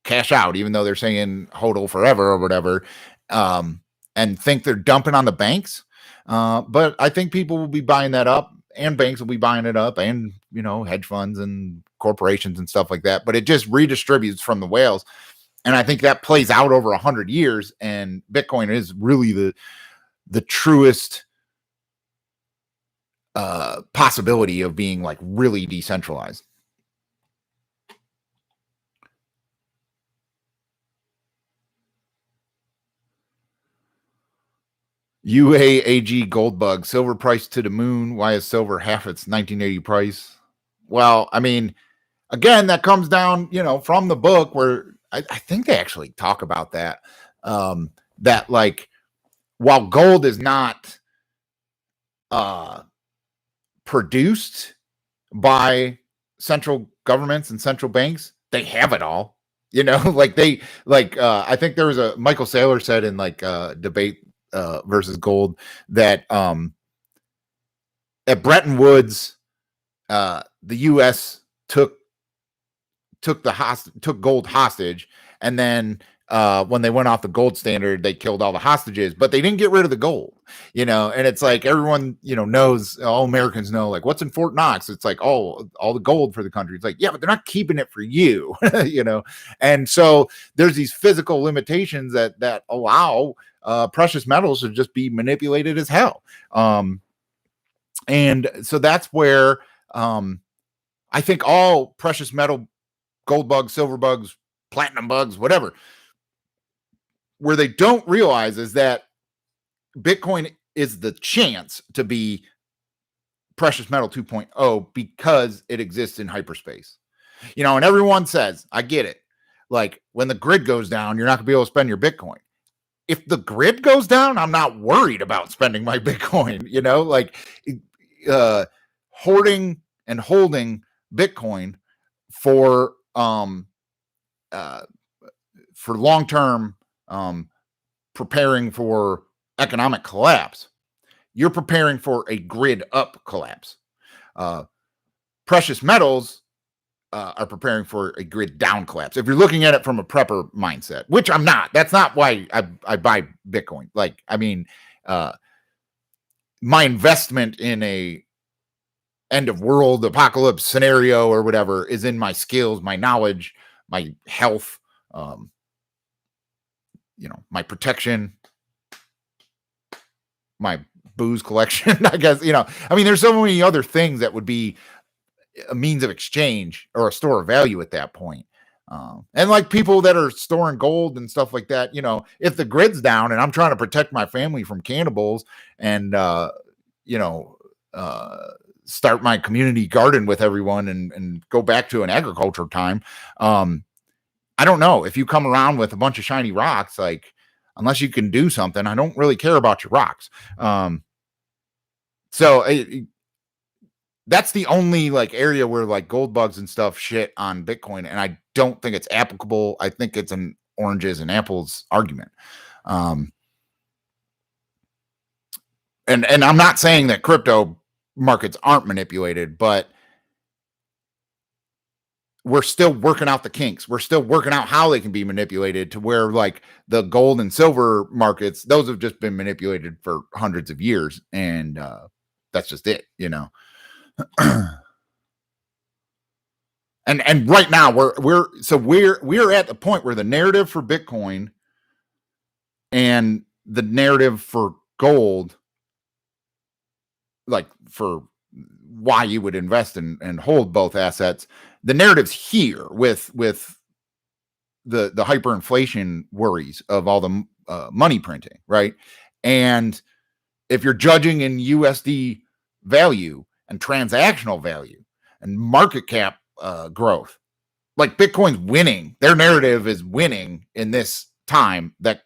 cash out, even though they're saying hodl forever or whatever, and think they're dumping on the banks. But I think people will be buying that up, and banks will be buying it up, and, hedge funds and corporations and stuff like that. But it just redistributes from the whales. And I think that plays out over 100 years. And Bitcoin is really the truest possibility of being like really decentralized. UAAG gold bug, silver price to the moon. Why is silver half its 1980 price? Well, I mean, again, that comes down, from the book, where I think they actually talk about that. That like, while gold is not produced by central governments and central banks, they have it all. Like I think there was a Michael Saylor said in like debate versus gold that at Bretton Woods, the U.S. took gold hostage, and then when they went off the gold standard, they killed all the hostages, but they didn't get rid of the gold. And it's like everyone knows, all Americans know, like what's in Fort Knox. It's like, oh, all the gold for the country. It's like, yeah, but they're not keeping it for you. And so there's these physical limitations that allow precious metals to just be manipulated as hell. And so that's where I think all precious metal, gold bugs, silver bugs, platinum bugs, whatever, where they don't realize is that Bitcoin is the chance to be precious metal 2.0 because it exists in hyperspace. And everyone says, I get it. Like when the grid goes down, you're not gonna be able to spend your Bitcoin. If the grid goes down, I'm not worried about spending my Bitcoin, like hoarding and holding Bitcoin for long-term, preparing for economic collapse. You're preparing for a grid up collapse. Precious metals are preparing for a grid down collapse. If you're looking at it from a prepper mindset, which I'm not, that's not why I buy Bitcoin. Like, I mean, my investment in a end of world apocalypse scenario or whatever is in my skills, my knowledge, my health, my protection, my booze collection, I guess, I mean, there's so many other things that would be a means of exchange or a store of value at that point. And like people that are storing gold and stuff like that, if the grid's down and I'm trying to protect my family from cannibals and, you know, start my community garden with everyone and go back to an agriculture time. I don't know if you come around with a bunch of shiny rocks, like unless you can do something, I don't really care about your rocks. So that's the only like area where like gold bugs and stuff shit on Bitcoin. And I don't think it's applicable. I think it's an oranges and apples argument. And I'm not saying that crypto markets aren't manipulated, but we're still working out the kinks. We're still working out how they can be manipulated to where like the gold and silver markets, those have just been manipulated for hundreds of years. And that's just it, And right now we're at the point where the narrative for Bitcoin and the narrative for gold, like for why you would invest and hold both assets, the narrative's here with the hyperinflation worries of all the money printing, right? And if you're judging in USD value and transactional value and market cap growth, like Bitcoin's winning. Their narrative is winning in this time that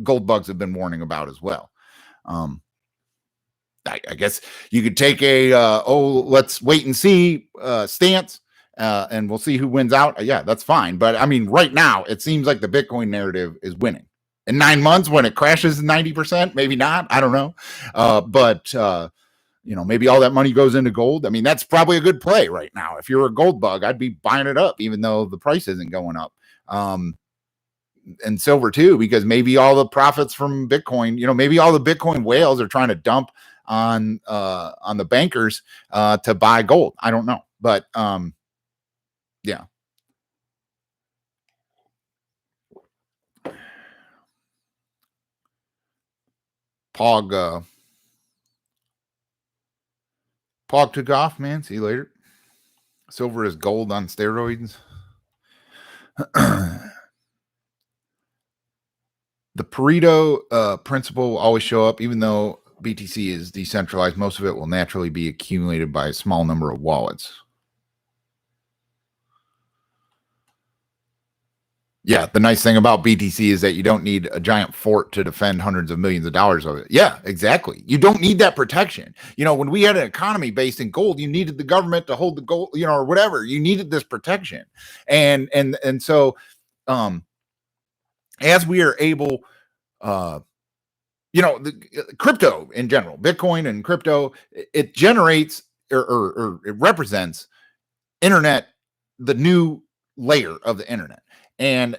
gold bugs have been warning about as well. I guess you could take a let's wait and see stance, and we'll see who wins out. Yeah, that's fine. But I mean, right now it seems like the Bitcoin narrative is winning. In 9 months, when it crashes 90%, maybe not. I don't know. But maybe all that money goes into gold. I mean, that's probably a good play right now. If you're a gold bug, I'd be buying it up, even though the price isn't going up. And silver too, because maybe all the profits from Bitcoin, maybe all the Bitcoin whales are trying to dump on the bankers to buy gold. I don't know, but yeah. Pog took off, man. See you later. Silver is gold on steroids. The Pareto principle will always show up, even though BTC is decentralized. Most of it will naturally be accumulated by a small number of wallets. Yeah, the nice thing about BTC is that you don't need a giant fort to defend hundreds of millions of dollars of it. Yeah, exactly. You don't need that protection. When we had an economy based in gold, you needed the government to hold the gold, or whatever. You needed this protection. And so as we are able, the crypto in general, Bitcoin and crypto, it generates or it represents internet, the new layer of the internet. And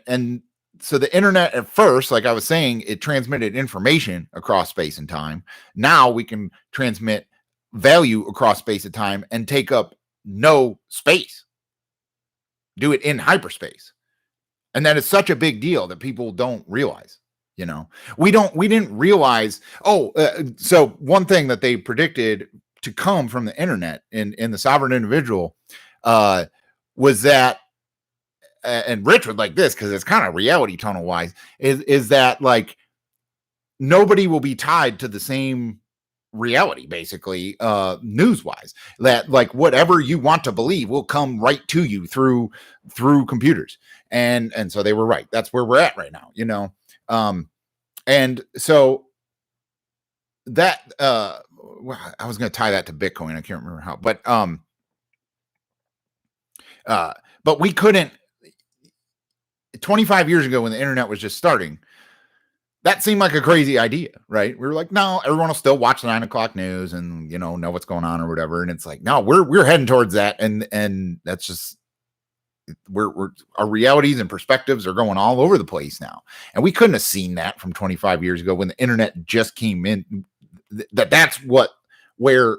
so the internet at first, like I was saying, it transmitted information across space and time. Now we can transmit value across space and time and take up no space. Do it in hyperspace. And that is such a big deal that people don't realize. We didn't realize. So one thing that they predicted to come from the internet in the sovereign individual was that, and Rich would like this because it's kind of reality tunnel wise, is that like nobody will be tied to the same reality, basically, news wise, that like whatever you want to believe will come right to you through computers. And so they were right. That's where we're at right now, and so that I was going to tie that to Bitcoin. I can't remember how, but we couldn't. 25 years ago when the internet was just starting, that seemed like a crazy idea, right? We were like, no, everyone will still watch the 9 o'clock news and, know what's going on or whatever. And it's like, no, we're heading towards that. And that's just, our realities and perspectives are going all over the place now. And we couldn't have seen that from 25 years ago when the internet just came in. That's where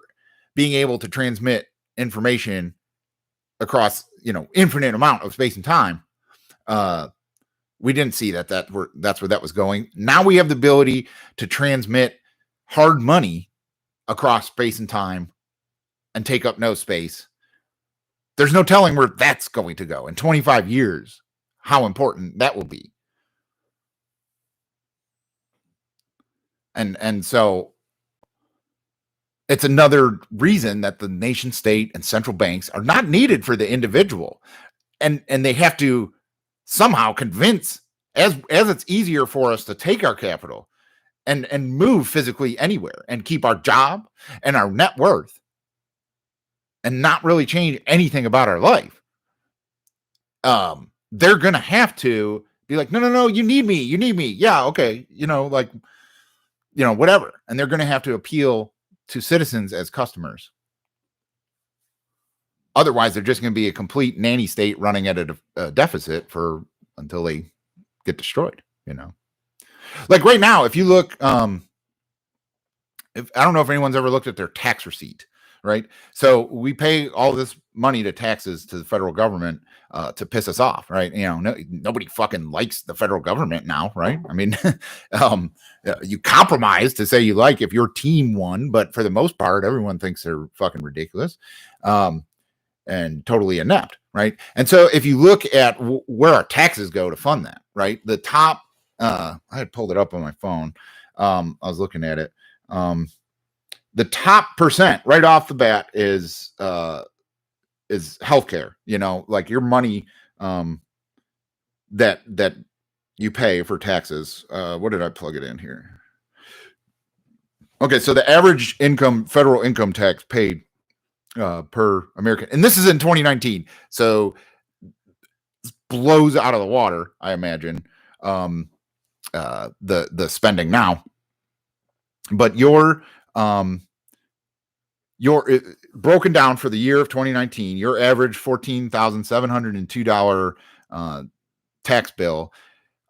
being able to transmit information across, infinite amount of space and time, we didn't see that's where that was going. Now we have the ability to transmit hard money across space and time and take up no space. There's no telling where that's going to go in 25 years. how important that will be. And so it's another reason that the nation state and central banks are not needed for the individual. And they have to somehow convince, as it's easier for us to take our capital and move physically anywhere and keep our job and our net worth and not really change anything about our life. They're going to have to be like, no, you need me. Yeah. Okay. Whatever. And they're going to have to appeal to citizens as customers. Otherwise, they're just going to be a complete nanny state running at a deficit until they get destroyed. Like right now, if you look, I don't know if anyone's ever looked at their tax receipt, right? So we pay all this money to taxes to the federal government to piss us off, right? Nobody fucking likes the federal government now, right? I mean, you compromise to say you like if your team won, but for the most part, everyone thinks they're fucking ridiculous and totally inept, right? And so if you look at where our taxes go to fund that, right? The top, I had pulled it up on my phone. I was looking at it. The top percent right off the bat is healthcare, like your money that you pay for taxes. What did I plug it in here? Okay, so the average federal income tax paid per American, and this is in 2019, so this blows out of the water, I imagine, the spending now. But your broken down for the year of 2019, your average $14,702 tax bill,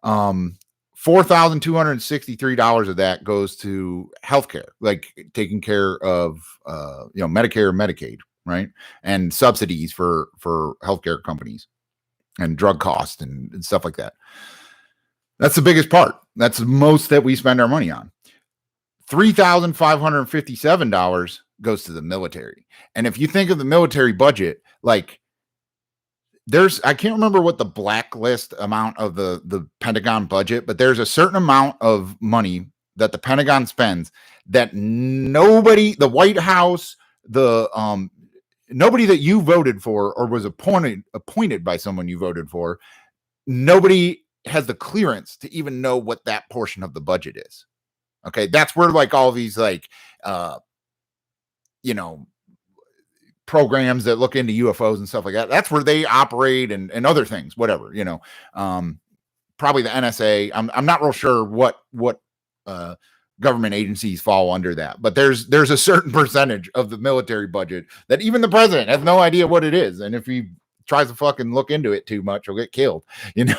$4,263 of that goes to healthcare, like taking care of Medicare, Medicaid, right, and subsidies for healthcare companies and drug costs and stuff like that. That's the biggest part. That's the most that we spend our money on. $3,557 goes to the military. And if you think of the military budget, like I can't remember what the blacklist amount of the Pentagon budget, but there's a certain amount of money that the Pentagon spends that nobody, the White House, nobody that you voted for or was appointed by someone you voted for, nobody has the clearance to even know what that portion of the budget is. Okay, that's where like all these programs that look into UFOs and stuff like that, that's where they operate and other things, whatever, probably the NSA. I'm not real sure what government agencies fall under that, but there's a certain percentage of the military budget that even the president has no idea what it is. And if he tries to fucking look into it too much, he'll get killed, and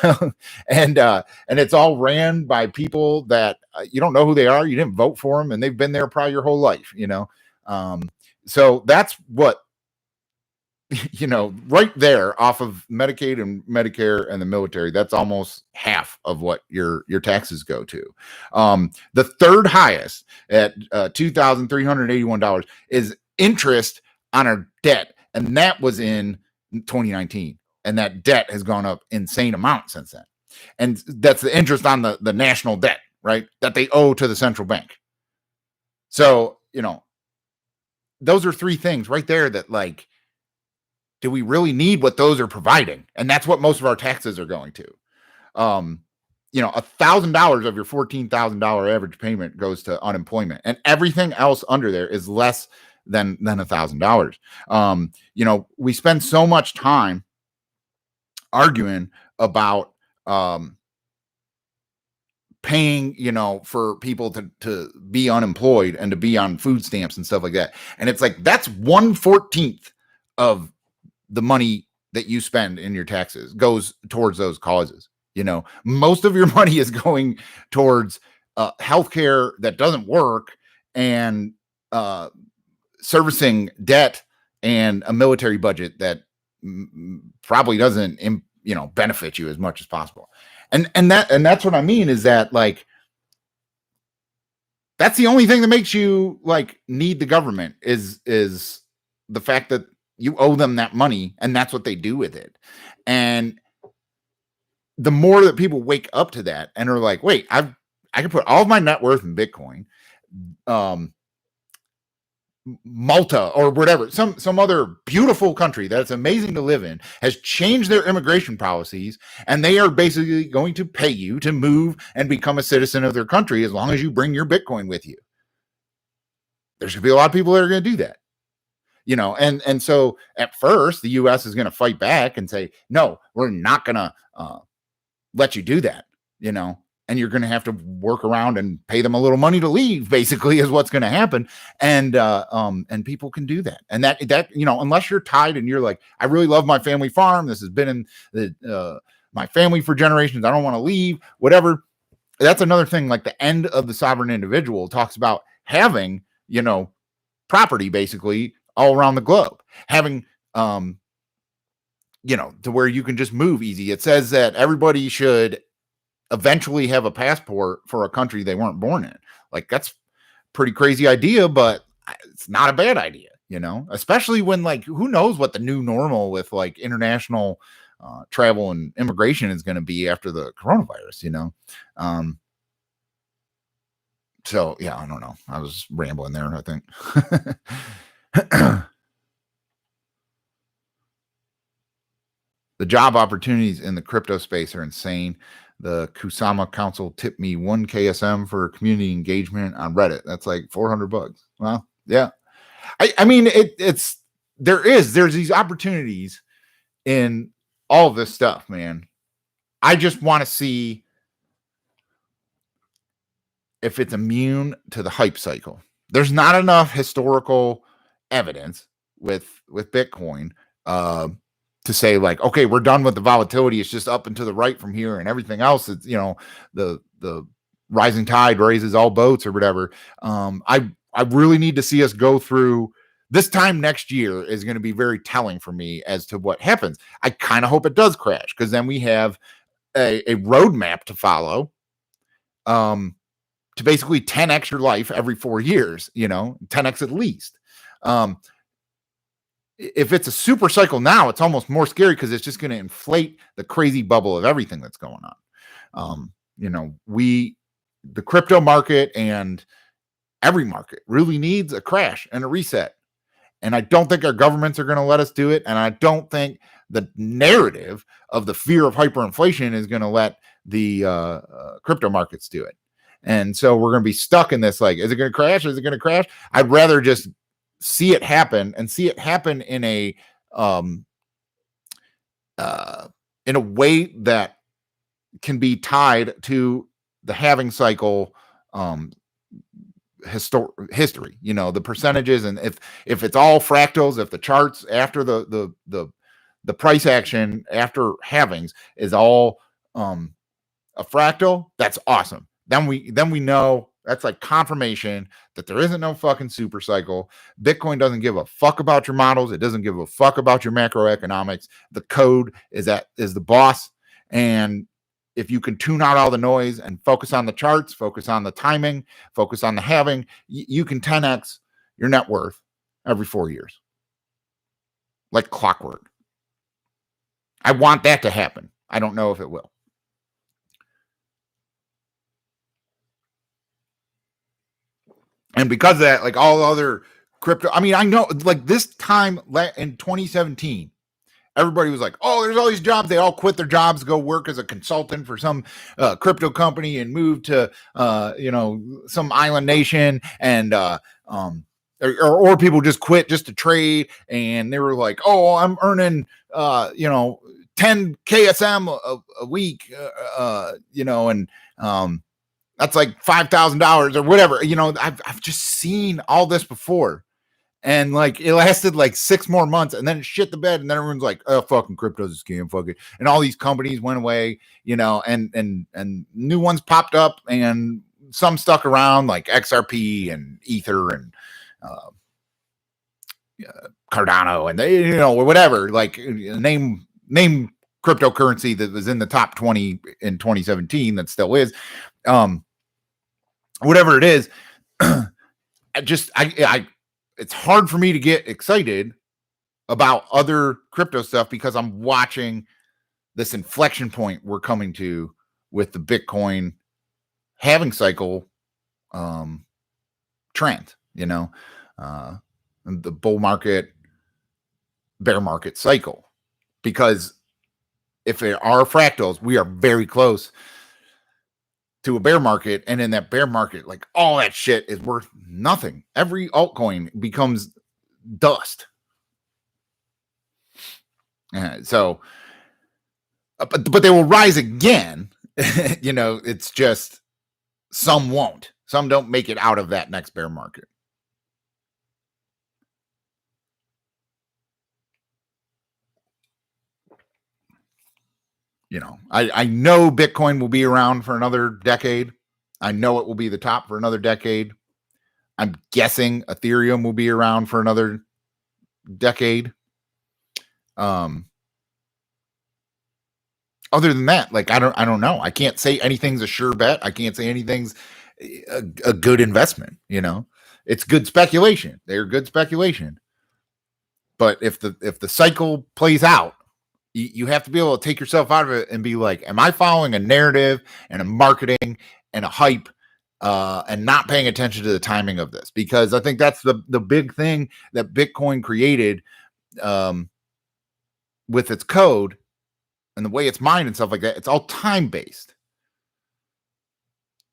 it's all ran by people that you don't know who they are. You didn't vote for them, and they've been there probably your whole life, so that's what, right there off of Medicaid and Medicare and the military, that's almost half of what your taxes go to. The third highest at $2,381 is interest on our debt. And that was in 2019. And that debt has gone up insane amount since then. And that's the interest on the national debt, right, that they owe to the central bank. So, those are three things right there that, like, do we really need what those are providing? And that's what most of our taxes are going to. $1,000 of your $14,000 average payment goes to unemployment, and everything else under there is less than $1,000. We spend so much time arguing about paying, for people to be unemployed and to be on food stamps and stuff like that. And it's like, that's 1/14 of the money that you spend in your taxes goes towards those causes. Most of your money is going towards healthcare that doesn't work and servicing debt and a military budget that probably doesn't, benefit you as much as possible. And that's what I mean is that, like, that's the only thing that makes you, like, need the government is the fact that you owe them that money, and that's what they do with it. And the more that people wake up to that and are like, wait, I can put all of my net worth in Bitcoin. Malta or whatever, some other beautiful country that's amazing to live in, has changed their immigration policies, and they are basically going to pay you to move and become a citizen of their country as long as you bring your Bitcoin with you. There's going to be a lot of people that are going to do that, and so at first the US is going to fight back and say, no, we're not going to let you do that, and you're going to have to work around and pay them a little money to leave, basically, is what's going to happen. And people can do that. And that, unless you're tied and you're like, I really love my family farm. This has been in my family for generations. I don't want to leave, whatever. That's another thing. Like the end of the sovereign individual talks about having, property basically all around the globe, having, to where you can just move easy. It says that everybody should eventually have a passport for a country they weren't born in. Like, that's a pretty crazy idea, but it's not a bad idea, especially when, like, who knows what the new normal with like international travel and immigration is going to be after the coronavirus, so yeah, I don't know. I was rambling there, I think. The job opportunities in the crypto space are insane. The Kusama Council tipped me 1 KSM for community engagement on Reddit. That's like $400. Well, yeah. I mean, there's these opportunities in all of this stuff, man. I just want to see if it's immune to the hype cycle. There's not enough historical evidence with Bitcoin to say, like, okay, we're done with the volatility. It's just up and to the right from here, and everything else, it's, the rising tide raises all boats or whatever. I really need to see us go through this time next year. Is going to be very telling for me as to what happens. I kind of hope it does crash, because then we have a roadmap to follow, to basically 10x your life every 4 years, 10x at least. If it's a super cycle now, it's almost more scary, because it's just going to inflate the crazy bubble of everything that's going on. The crypto market and every market really needs a crash and a reset. And I don't think our governments are going to let us do it. And I don't think the narrative of the fear of hyperinflation is going to let the crypto markets do it. And so we're going to be stuck in this, like, is it going to crash? Is it going to crash? I'd rather just see it happen, and see it happen in a way that can be tied to the halving cycle history, the percentages. And if it's all fractals, if the charts after the price action after halvings is all a fractal, that's awesome. Then we know that's like confirmation that there isn't no fucking super cycle. Bitcoin doesn't give a fuck about your models. It doesn't give a fuck about your macroeconomics. The code is the boss. And if you can tune out all the noise and focus on the charts, focus on the timing, focus on the halving, you can 10x your net worth every 4 years, like clockwork. I want that to happen. I don't know if it will. And because of that, like all other crypto, I mean, I know, like, this time in 2017, everybody was like, oh, there's all these jobs. They all quit their jobs, go work as a consultant for some crypto company and move to, some island nation. And, or people just quit just to trade. And they were like, oh, I'm earning, 10 KSM a week, and that's like $5,000 or whatever. I've just seen all this before. And like, it lasted like 6 more months, and then it shit the bed, and then everyone's like, oh, fucking crypto's a scam, fuck it. And all these companies went away, and new ones popped up, and some stuck around, like XRP and Ether and Cardano, and they, whatever, like name cryptocurrency that was in the top 20 in 2017 that still is, whatever it is. It's hard for me to get excited about other crypto stuff, because I'm watching this inflection point we're coming to with the Bitcoin halving cycle trend, the bull market, bear market cycle. Because if there are fractals, we are very close to a bear market. And in that bear market, like all that shit is worth nothing. Every altcoin becomes dust. So, but they will rise again. It's just some won't. Some don't make it out of that next bear market. I know Bitcoin will be around for another decade. I know it will be the top for another decade. I'm guessing Ethereum will be around for another decade. Other than that, like I don't know. I can't say anything's a sure bet. I can't say anything's a good investment. It's good speculation. They're good speculation. But if the cycle plays out, you have to be able to take yourself out of it and be like, am I following a narrative and a marketing and a hype and not paying attention to the timing of this? Because I think that's the big thing that Bitcoin created with its code and the way it's mined and stuff like that. It's all time-based.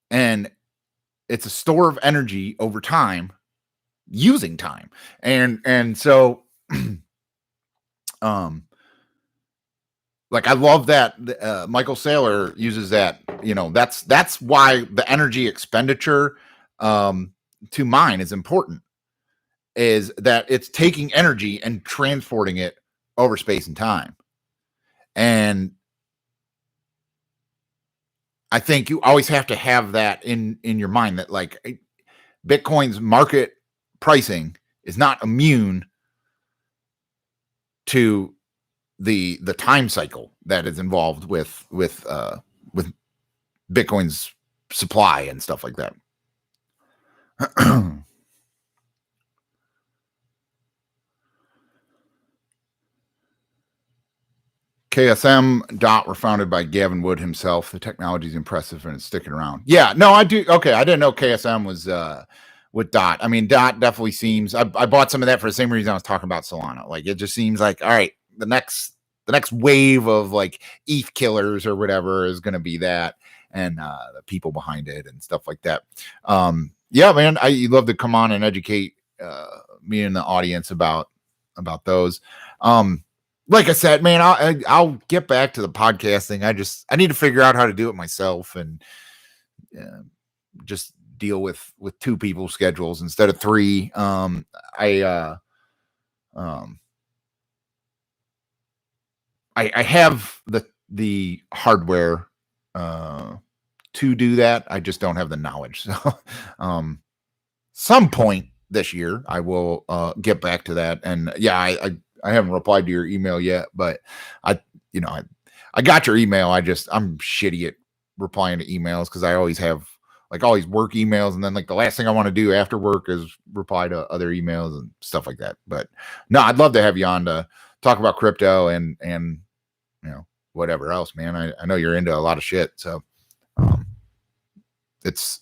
And it's a store of energy over time using time. And so like I love that Michael Saylor uses that. That's why the energy expenditure to mine is important, is that it's taking energy and transporting it over space and time. And I think you always have to have that in your mind, that like Bitcoin's market pricing is not immune to the time cycle that is involved with Bitcoin's supply and stuff like that. KSM were founded by Gavin Wood himself. The technology is impressive and it's sticking around. Yeah, no, I do. Okay, I didn't know KSM was with Dot. I mean, Dot definitely seems. I bought some of that for the same reason I was talking about Solana. Like, it just seems like, all right, the next wave of like ETH killers or whatever is going to be that, and the people behind it and stuff like that. Yeah, man, you'd love to come on and educate me and the audience about those. Like I said, man, I'll get back to the podcasting. I need to figure out how to do it myself and just deal with 2 people's schedules instead of 3. I have the hardware to do that. I just don't have the knowledge. So some point this year I will get back to that. And yeah, I haven't replied to your email yet, but I got your email. I'm shitty at replying to emails because I always have like all these work emails, and then like the last thing I want to do after work is reply to other emails and stuff like that. But no, I'd love to have you on to talk about crypto and whatever else, man. I know you're into a lot of shit, so it's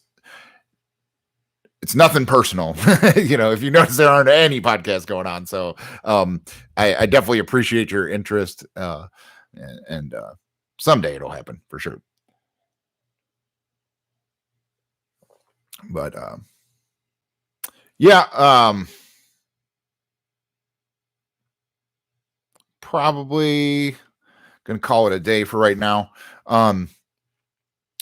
nothing personal. If you notice, there aren't any podcasts going on. So I definitely appreciate your interest. And someday it'll happen for sure. But yeah, probably gonna call it a day for right now.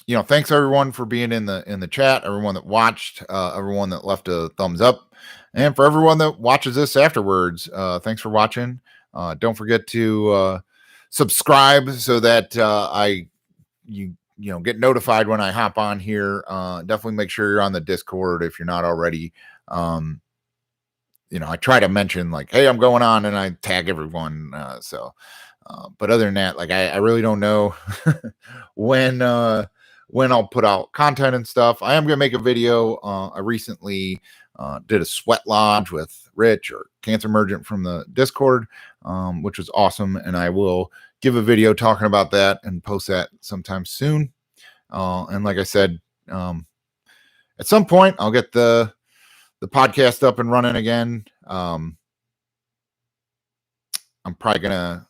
Thanks everyone for being in the chat, everyone that watched, everyone that left a thumbs up, and for everyone that watches this afterwards, thanks for watching. Don't forget to subscribe so that you get notified when I hop on here. Definitely make sure you're on the Discord if you're not already. I try to mention like, hey, I'm going on, and I tag everyone. But other than that, like I really don't know when I'll put out content and stuff. I am gonna make a video. I recently did a sweat lodge with Rich or Cancer Emergent from the Discord, which was awesome. And I will give a video talking about that and post that sometime soon. And like I said, at some point I'll get the podcast up and running again. I'm probably gonna,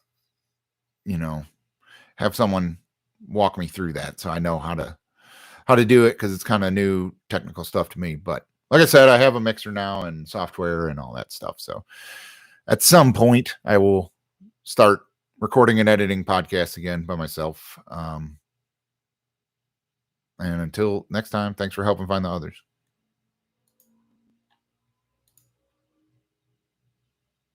have someone walk me through that so I know how to do it, because it's kind of new technical stuff to me. But like I said, I have a mixer now and software and all that stuff. So at some point I will start recording and editing podcasts again by myself. And until next time, thanks for helping find the others.